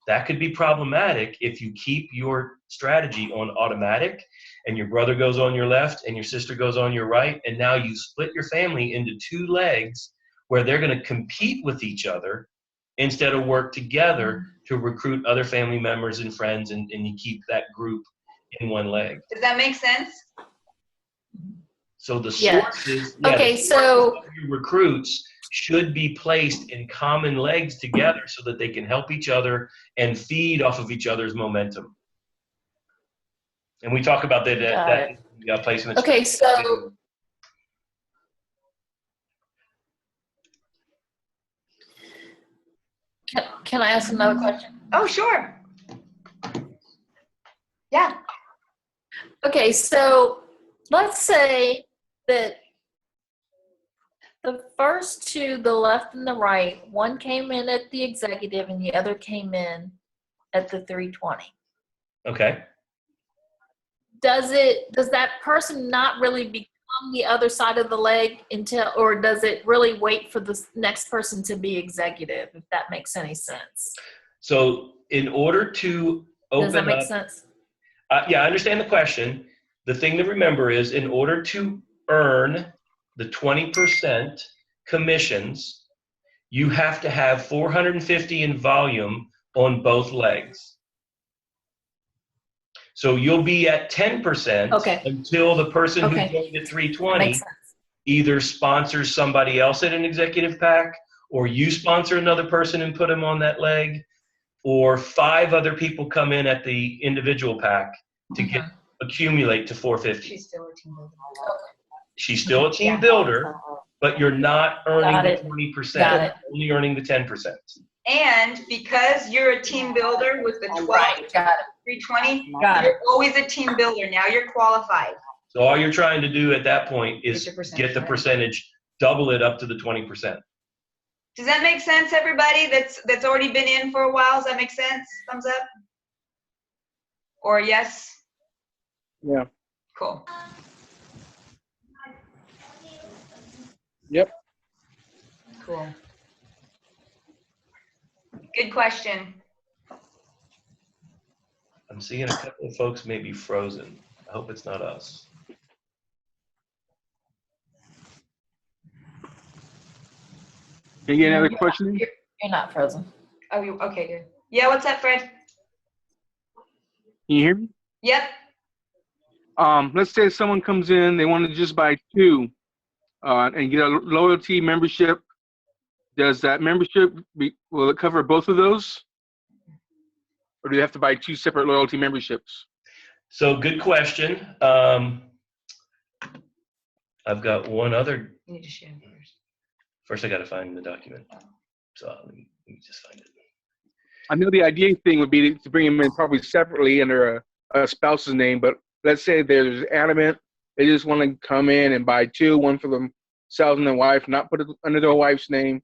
That could be problematic if you keep your strategy on automatic and your brother goes on your left and your sister goes on your right, and now you split your family into two legs where they're going to compete with each other instead of work together to recruit other family members and friends, and you keep that group in one leg. Does that make sense? So the Yeah. sources, Okay, the so- sources of your recruits should be placed in common legs together so that they can help each other and feed off of each other's momentum. And we talk about that placement. Okay, so can I ask another question? Oh, sure. Yeah. Okay, so let's say that the first two, the left and the right, one came in at the executive and the other came in at the 320. Okay. Does that person not really become the other side of the leg until, or does it really wait for the next person to be executive, if that makes any sense? So in order to open Does that make up, sense? yeah, I understand the question. The thing to remember is, in order to earn the 20% commissions, you have to have 450 in volume on both legs. So you'll be at 10% until the person who joined at 320 either sponsors somebody else at an executive pack, or you sponsor another person and put them on that leg, or 5 other people come in at the individual pack to accumulate to 450. She's still a team builder. She's still a team builder, but you're not earning the 20%. You're only earning the 10%. And because you're a team builder with the 12, 320, you're always a team builder. Now you're qualified. So all you're trying to do at that point is get the percentage, double it up to the 20%. Does that make sense, everybody that's already been in for a while? Does that make sense? Thumbs up? Or yes? Yeah. Cool. Yep. Cool. Good question. I'm seeing a couple of folks may be frozen. I hope it's not us. Can you get another question? You're not frozen. Oh, okay, good. Yeah, what's up, Fred? Can you hear me? Yep. Let's say someone comes in, they want to just buy 2 and get a loyalty membership. Does that membership, will it cover both of those? Or do you have to buy 2 separate loyalty memberships? So good question. I've got one other. You need to share yours. First, I got to find the document. So let me just find it. I know the idea thing would be to bring them in probably separately under a spouse's name, but let's say there's adamant, they just want to come in and buy 2, one for themselves and their wife, not put it under their wife's name.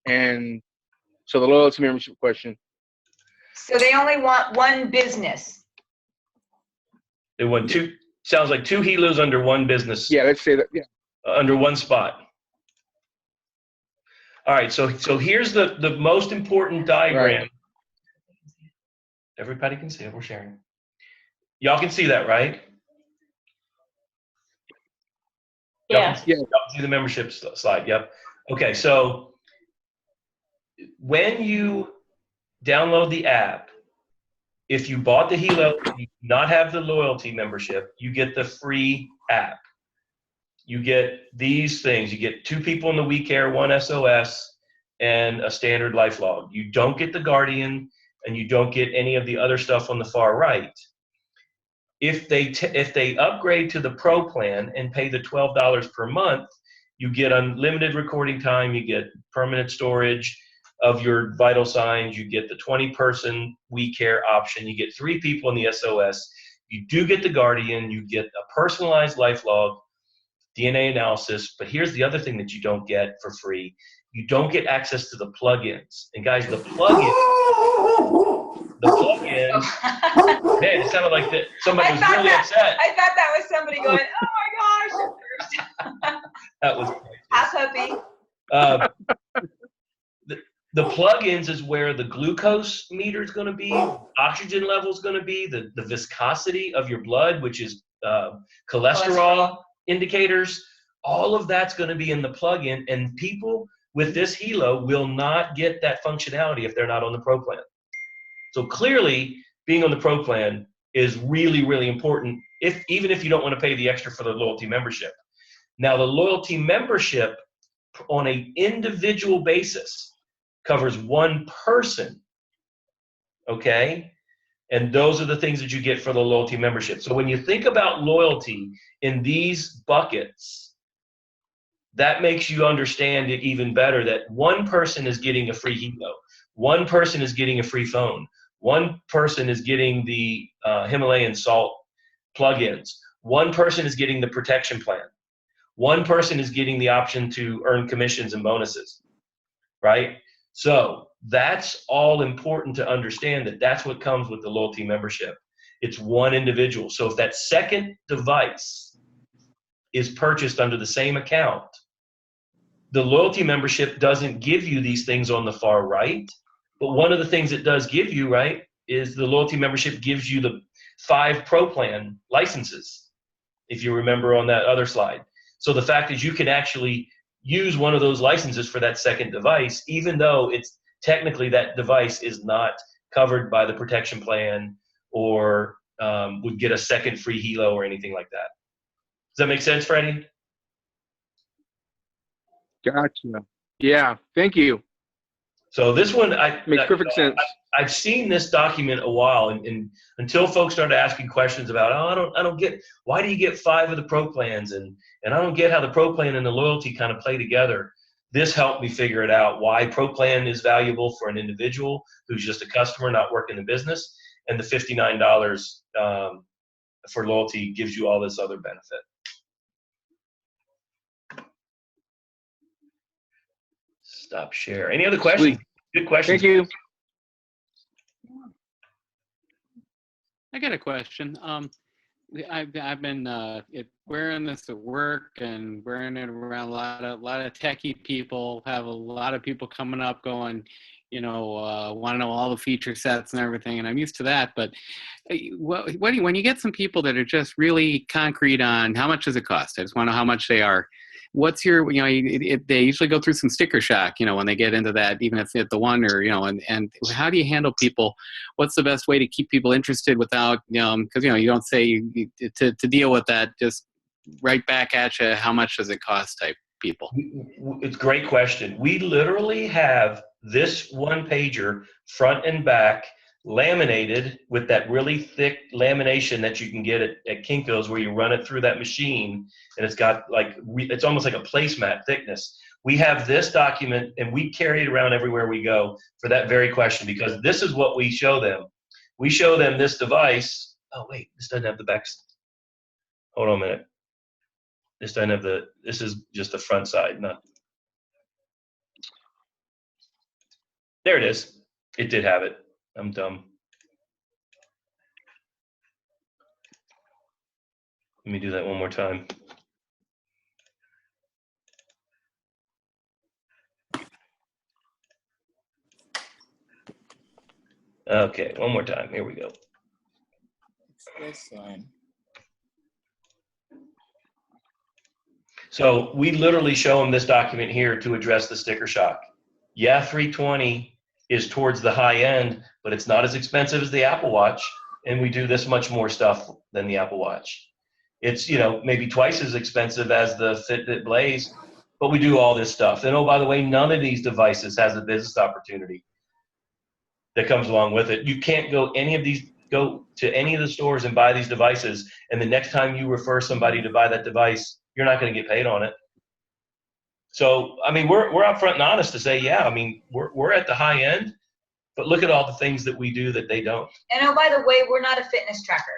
And so the loyalty membership question. So they only want one business. They want 2, sounds like 2 helos under one business. Yeah, let's say that, yeah. under one spot. All right, so here's the most important diagram. Right. Everybody can see it. We're sharing. Y'all can see that, right? Yeah. Yeah. Y'all can see the membership slide. Yep. Okay, so when you download the app, if you bought the Helo and you do not have the loyalty membership, you get the free app. You get these things. You get 2 people in the We Care, 1 SOS, and a standard life log. You don't get the Guardian, and you don't get any of the other stuff on the far right. If they upgrade to the Pro plan and pay the $12 per month, you get unlimited recording time. You get permanent storage of your vital signs. You get the 20-person We Care option. You get 3 people in the SOS. You do get the Guardian. You get a personalized life log, DNA analysis. But here's the other thing that you don't get for free. You don't get access to the plugins. And guys, the plugins, man, it sounded like that somebody was really upset. I thought that was somebody going, oh my gosh, at first. That was Hi, puppy. the plugins is where the glucose meter is going to be, oxygen level is going to be, the viscosity of your blood, which is cholesterol indicators. All of that's going to be in the plugin, and people with this Helo will not get that functionality if they're not on the Pro plan. So clearly, being on the Pro plan is really, really important, even if you don't want to pay the extra for the loyalty membership. Now, the loyalty membership on an individual basis covers 1 person, okay? And those are the things that you get for the loyalty membership. So when you think about loyalty in these buckets, that makes you understand it even better that 1 person is getting a free Helo, 1 person is getting a free phone, 1 person is getting the Himalayan salt plugins, 1 person is getting the protection plan, 1 person is getting the option to earn commissions and bonuses, right? So that's all important to understand, that that's what comes with the loyalty membership. It's 1 individual. So if that second device is purchased under the same account, the loyalty membership doesn't give you these things on the far right, but one of the things it does give you, right, is the loyalty membership gives you the 5 Pro plan licenses, if you remember on that other slide. So the fact is you can actually use one of those licenses for that second device, even though it's technically that device is not covered by the protection plan or would get a second free Helo or anything like that. Does that make sense, Freddie? Gotcha. Yeah. Thank you. So this one, Makes perfect sense. I've seen this document a while, and until folks started asking questions about, oh, I don't get, why do you get 5 of the Pro plans, and I don't get how the Pro plan and the loyalty kind of play together. This helped me figure it out, why Pro plan is valuable for an individual who's just a customer not working the business, and the $59 for loyalty gives you all this other benefit. Stop share. Any other questions? Sweet. Good questions. Thank you. I got a question. I've been wearing this at work and wearing it around a lot of techie people. Have a lot of people coming up going, want to know all the feature sets and everything, and I'm used to that. But when you get some people that are just really concrete on how much does it cost, I just want to know how much they are. What's your, they usually go through some sticker shock, when they get into that, even if it's the one or, and how do you handle people? What's the best way to keep people interested without, because, you don't say to deal with that, just right back at you, how much does it cost type people? It's a great question. We literally have this 1-pager front and back laminated with that really thick lamination that you can get at Kinko's, where you run it through that machine and it's got it's almost like a placemat thickness. We have this document and we carry it around everywhere we go for that very question, because this is what we show them. We show them this device. Oh wait, this doesn't have the back. Hold on a minute. This doesn't have this is just the front side, not. There it is. It did have it. I'm dumb. Let me do that one more time. Okay, one more time. Here we go. It's this one. So we literally show them this document here to address the sticker shock. Yeah, 320 is towards the high end, but it's not as expensive as the Apple Watch, and we do this much more stuff than the Apple Watch. It's, maybe twice as expensive as the Fitbit Blaze, but we do all this stuff. And oh, by the way, none of these devices has a business opportunity that comes along with it. You can't go to any of the stores and buy these devices, and the next time you refer somebody to buy that device, you're not going to get paid on it. So, I mean, we're upfront and honest to say, yeah, I mean, we're at the high end, but look at all the things that we do that they don't. And oh, by the way, we're not a fitness tracker.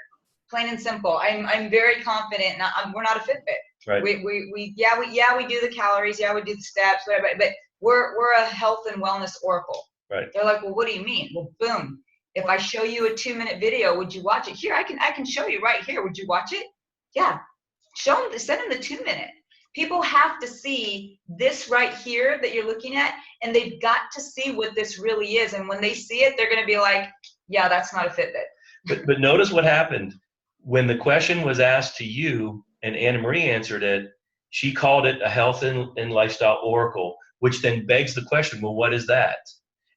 Plain and simple. I'm very confident. We're not a Fitbit. Right. We do the calories. Yeah, we do the steps, whatever. But we're a health and wellness oracle. Right. They're like, well, what do you mean? Well, boom. If I show you a 2-minute video, would you watch it? Here, I can show you right here. Would you watch it? Yeah. Send them the 2-minute. People have to see this right here that you're looking at, and they've got to see what this really is. And when they see it, they're going to be like, yeah, that's not a Fitbit. But notice what happened. When the question was asked to you and Anna Marie answered it, she called it a health and lifestyle oracle, which then begs the question, well, what is that?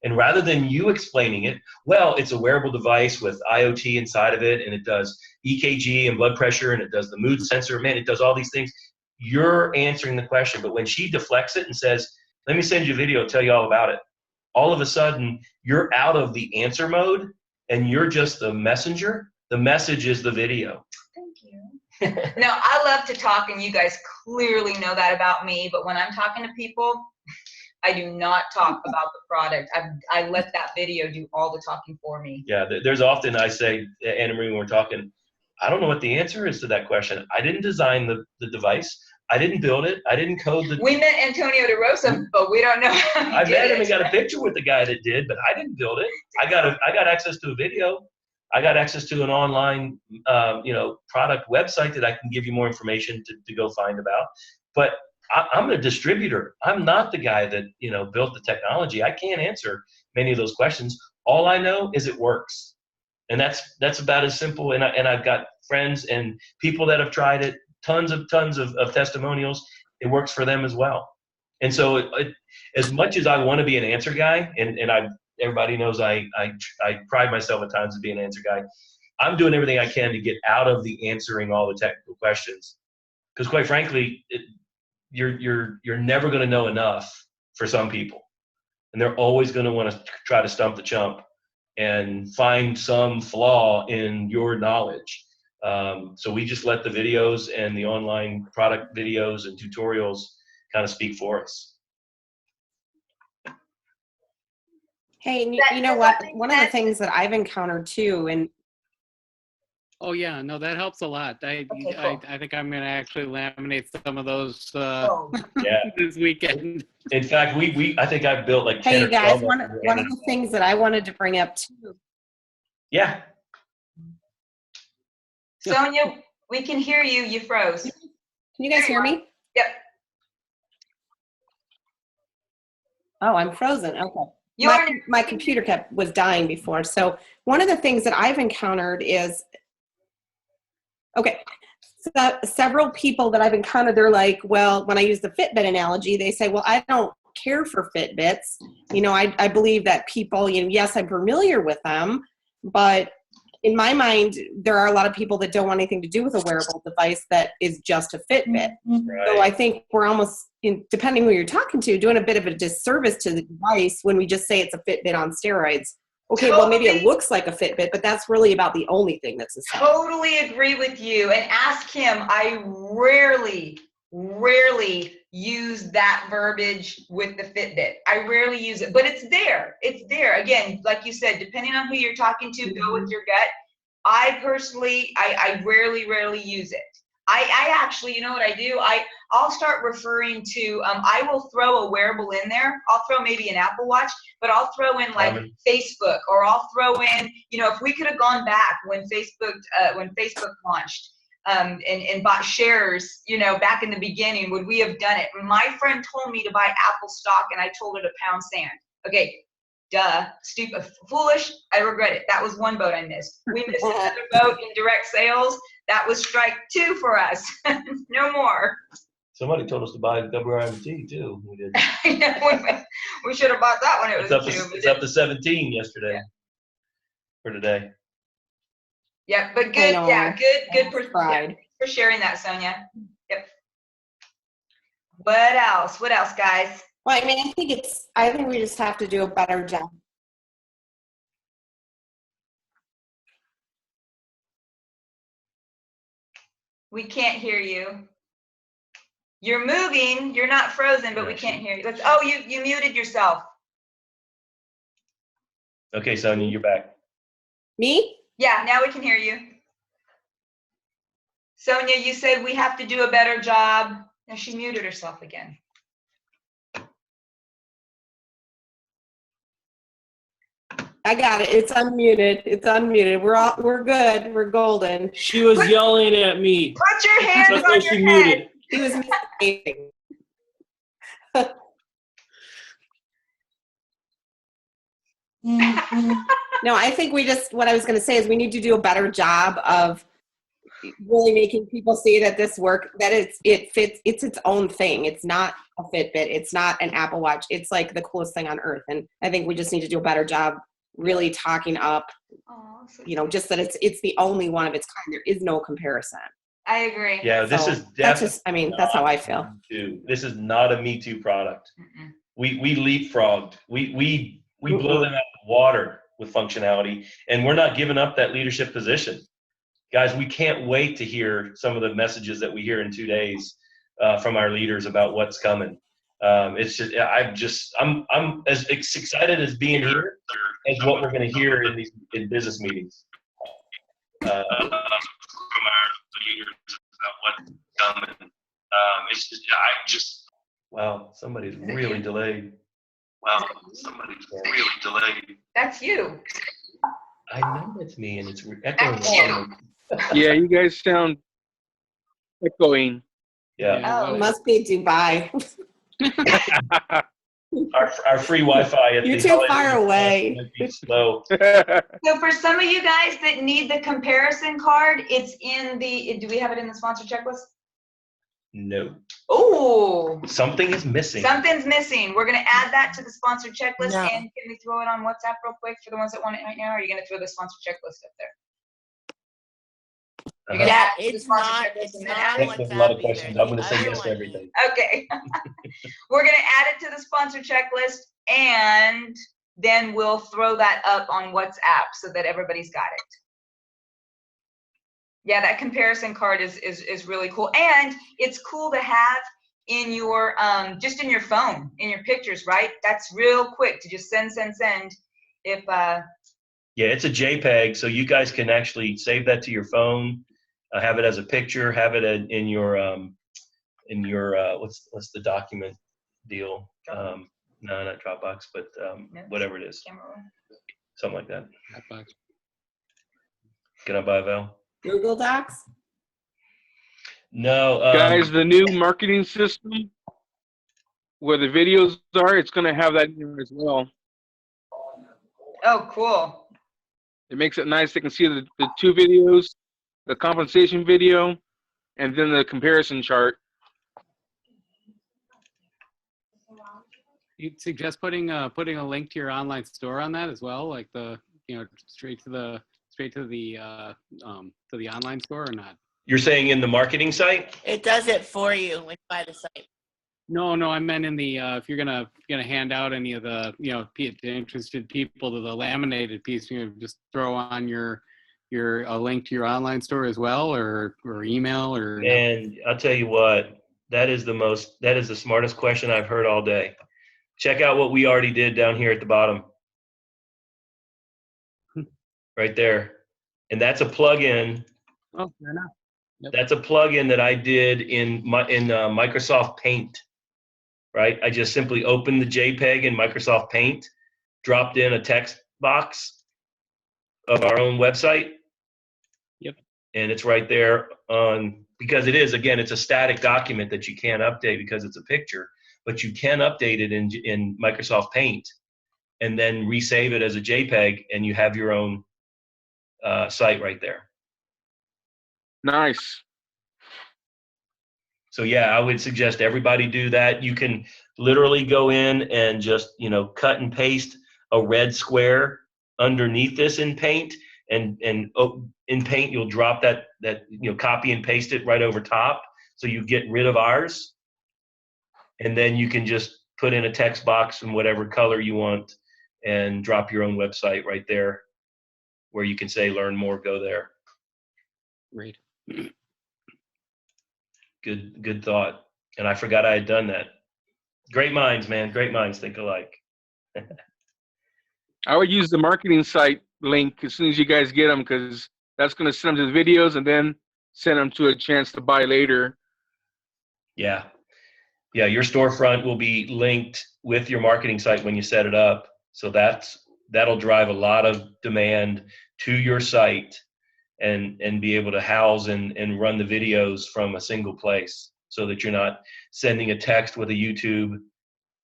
And rather than you explaining it, well, it's a wearable device with IoT inside of it, and it does EKG and blood pressure, and it does the mood sensor, man, it does all these things. You're answering the question. But when she deflects it and says, let me send you a video, tell you all about it, all of a sudden, you're out of the answer mode, and you're just the messenger. The message is the video. Thank you. No, I love to talk, and you guys clearly know that about me. But when I'm talking to people, I do not talk about the product. I let that video do all the talking for me. Yeah, there's often I say, Anna Marie, when we're talking, I don't know what the answer is to that question. I didn't design the device. I didn't build it. I didn't code the. We met Antonio De Rosa, but we don't know. I met him and got a picture with the guy that did, but I didn't build it. I got access to a video. I got access to an online, product website that I can give you more information to go find about. But I'm a distributor. I'm not the guy that, built the technology. I can't answer many of those questions. All I know is it works. And that's about as simple. And I've got friends and people that have tried it, tons of testimonials. It works for them as well. And so as much as I want to be an answer guy, and everybody knows I pride myself at times as being an answer guy, I'm doing everything I can to get out of the answering all the technical questions. Because quite frankly, you're never going to know enough for some people. And they're always going to want to try to stump the chump and find some flaw in your knowledge. So we just let the videos and the online product videos and tutorials kind of speak for us. Hey, you know what? One of the things that I've encountered too, and Oh yeah, no, that helps a lot. Okay, cool. I think I'm gonna actually laminate some of those Oh. Yeah. this weekend. In fact, I think I've built like 10 hey, or you guys, 12 one of the things that I wanted to bring up too. Yeah. Sonia, we can hear you. You froze. Can you guys hear me? Yep. Oh, I'm frozen. Okay. You are. My computer was dying before. So one of the things that I've encountered is, several people that I've encountered, they're like, well, when I use the Fitbit analogy, they say, well, I don't care for Fitbits. I believe that people, yes, I'm familiar with them, but in my mind, there are a lot of people that don't want anything to do with a wearable device that is just a Fitbit. Right. So I think we're almost, depending who you're talking to, doing a bit of a disservice to the device when we just say it's a Fitbit on steroids. Okay, well, maybe it looks like a Fitbit, but that's really about the only thing that's the same. Totally agree with you. And ask him, I rarely use that verbiage with the Fitbit. I rarely use it, but it's there. It's there. Again, like you said, depending on who you're talking to, go with your gut. I personally, I rarely use it. I actually, you know what I do? I'll start referring to, I will throw a wearable in there. I'll throw maybe an Apple Watch, but I'll throw in like Facebook, or I'll throw in, if we could have gone back when Facebook launched, and bought shares, back in the beginning, would we have done it? My friend told me to buy Apple stock, and I told her to pound sand. Okay, Duh, stupid, foolish. I regret it. That was one vote I missed. We missed another vote in direct sales. That was strike 2 for us. No more. Somebody told us to buy WRMT too. We did. We should have bought that one. It was It's up to 17 yesterday. For today. Yeah, but good. know. Yeah, good Pride. for sharing that, Sonia. Yep. What else? What else, guys? Well, I mean, I think we just have to do a better job. We can't hear you. You're moving. You're not frozen, but we can't hear you. Oh, you muted yourself. Okay, Sonia, you're back. Me? Yeah, now we can hear you. Sonia, you said we have to do a better job. Now she muted herself again. I got it. It's unmuted. It's unmuted. We're good. We're golden. She was yelling at me. Put your hands That's why on she your head. muted. He was misbehaving. No, I think what I was going to say is we need to do a better job of really making people see that this work, that it fits, it's its own thing. It's not a Fitbit. It's not an Apple Watch. It's like the coolest thing on earth. And I think we just need to do a better job really talking up, just that it's the only one of its kind. There is no comparison. I agree. Yeah, this is definitely. That's how I feel. This is not a Me Too product. Mm-mm. We leapfrogged. We blow them out of the water with functionality, and we're not giving up that leadership position. Guys, we can't wait to hear some of the messages that we hear in 2 days from our leaders about what's coming. It's just, I'm as excited as being here as what we're going to hear in business meetings from our leaders about what's coming. Wow, somebody's really delayed. That's you. I know it's me, and it's echoing. That's you. Yeah, you guys sound echoing. Yeah. Oh. It must be Dubai. Our free Wi-Fi at You're the too Holiday far Inn away. might be slow. So for some of you guys that need the comparison card, it's in do we have it in the sponsor checklist? No. Oh, Something is missing. something's missing. We're going to add that to the sponsor checklist. No. And can we throw it on WhatsApp real quick for the ones that want it right now? Or are you going to throw the sponsor checklist up there? You're gonna add it to the It's sponsor not. checklist It's and then not add on it? There's a lot of WhatsApp questions. either. I'm going to The say other yes to one everything. Okay. We're going to add it to the sponsor checklist and then we'll throw that up on WhatsApp so that everybody's got it. Yeah, that comparison card is really cool. And it's cool to have in your, just in your phone, in your pictures, right? That's real quick to just send. If, Yeah, it's a JPEG, so you guys can actually save that to your phone, have it as a picture, have it in your what's the document deal? No, not Dropbox, but whatever it is, camera roll. something like that. Dropbox. Can I buy a Val? Google Docs? No, Guys, the new marketing system where the videos are, it's going to have that in there as well. Oh, cool. It makes it nice. They can see the 2 videos, the compensation video, and then the comparison chart. You'd suggest putting a link to your online store on that as well, like straight to the online store, or not? you're saying in the marketing site? It does it for you when you buy the site. No, I meant in the if you're gonna hand out any of the interested people to the laminated piece, just throw on your a link to your online store as well, or email, or. And I'll tell you what, that is the smartest question I've heard all day. Check out what we already did down here at the bottom. Right there. And that's a plugin. Oh, fair enough. Yep. That's a plugin that I did in Microsoft Paint. Right? I just simply opened the JPEG in Microsoft Paint, dropped in a text box of our own website. Yep. And it's right there because it's a static document that you can't update because it's a picture, but you can update it in Microsoft Paint. and then resave it as a JPEG, and you have your own site right there. Nice. So yeah, I would suggest everybody do that. You can literally go in and just, cut and paste a red square underneath this in Paint, and in Paint you'll drop that copy and paste it right over top, so you get rid of ours, and then you can just put in a text box in whatever color you want and drop your own website right there, where you can say learn more, go there. Great. Good thought. And I forgot I had done that. Great minds, man. Great minds think alike. I would use the marketing site link as soon as you guys get them, because that's going to send them to the videos and then send them to a chance to buy later. Yeah. Yeah, your storefront will be linked with your marketing site when you set it up. So that'll drive a lot of demand to your site, and be able to house and run the videos from a single place, so that you're not sending a text with a YouTube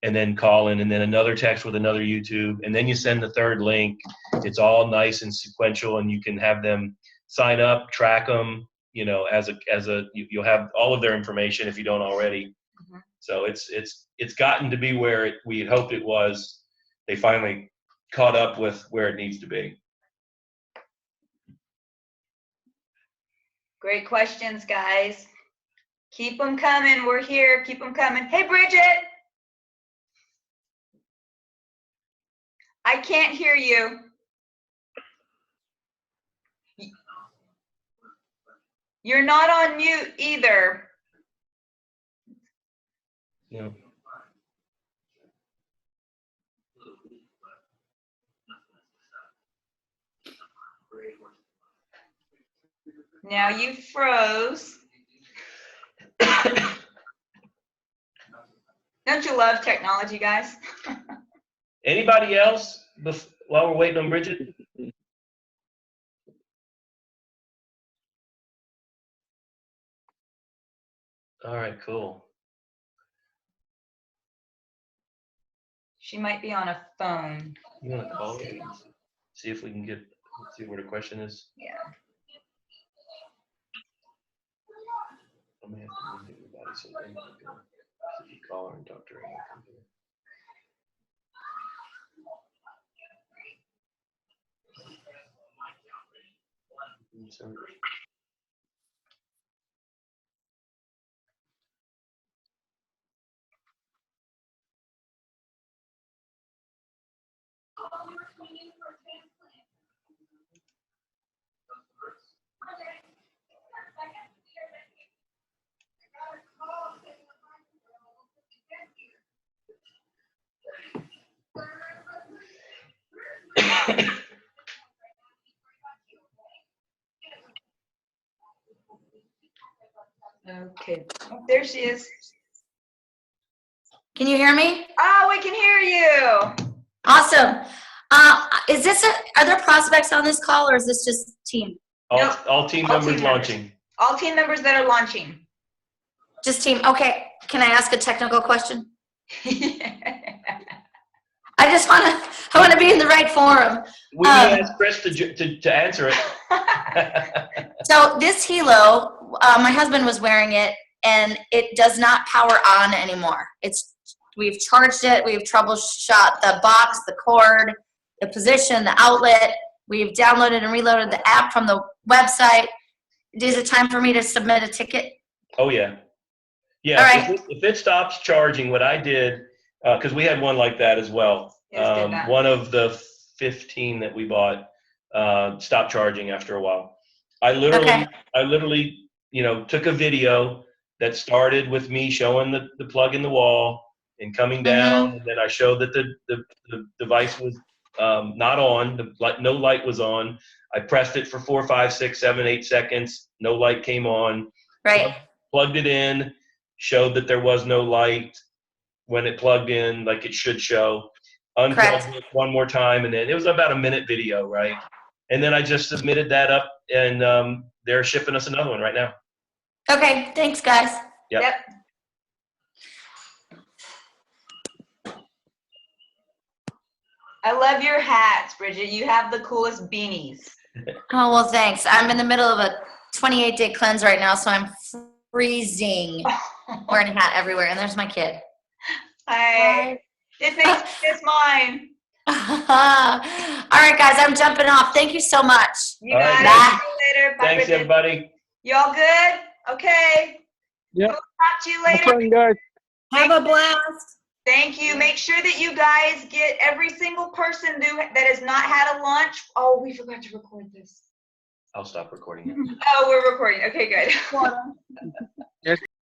and then calling, and then another text with another YouTube, and then you send the third link. It's all nice and sequential, and you can have them sign up, track them, you'll have all of their information if you don't already. Mhm. So it's gotten to be where we had hoped it was. They finally caught up with where it needs to be. Great questions, guys. Keep them coming. We're here. Keep them coming. Hey, Bridget. I can't hear you. You're not on mute either. Yeah. Now you froze. Don't you love technology, guys? Anybody else while we're waiting on Bridget? All right, cool. She might be on a phone. You want to call her? See if we can see where the question is. Yeah. I may have to mute everybody so they can go. If you call her and talk to her. So, Okay. Oh, there she is. Can you hear me? Oh, we can hear you. Awesome. Are there prospects on this call, or is this just team? all team All members team members. launching. All team members that are launching. Just team. Okay. Can I ask a technical question? I want to be in the right forum. We can ask Chris to answer it. So this Hilo, my husband was wearing it, and it does not power on anymore. We've charged it. We've troubleshot the box, the cord, the position, the outlet. We've downloaded and reloaded the app from the website. Is it time for me to submit a ticket? Oh yeah. Yeah. All right. If it stops charging, what I did, because we had one like that as well. Yes, did that. One of the 15 that we bought stopped charging after a while. I literally, took a video that started with me showing the plug in the wall and coming down, and then I showed that the device was not on, no light was on. I pressed it for 4, 5, 6, 7, 8 seconds. No light came on. Right. Plugged it in, showed that there was no light when it plugged in, like it should show. Unplugged it one more time, and then it was about a minute video, right? And then I just submitted that up, and they're shipping us another one right now. Okay. Thanks, guys. Yep. I love your hats, Bridget. You have the coolest beanies. Oh, well, thanks. I'm in the middle of a 28-day cleanse right now, so I'm freezing. Wearing a hat everywhere, and there's my kid. Hi. This makes this mine. All right, guys, I'm jumping off. Thank you so much. You All guys. right, See you later. Bye, Thanks, Bridget. everybody. Y'all good? Okay. Yep. We'll talk to you Have later. fun, guys. Have a blast. Thank you. Make sure that you guys get every single person that has not had a lunch. Oh, we forgot to record this. I'll stop recording it. Oh, we're recording. Okay, good.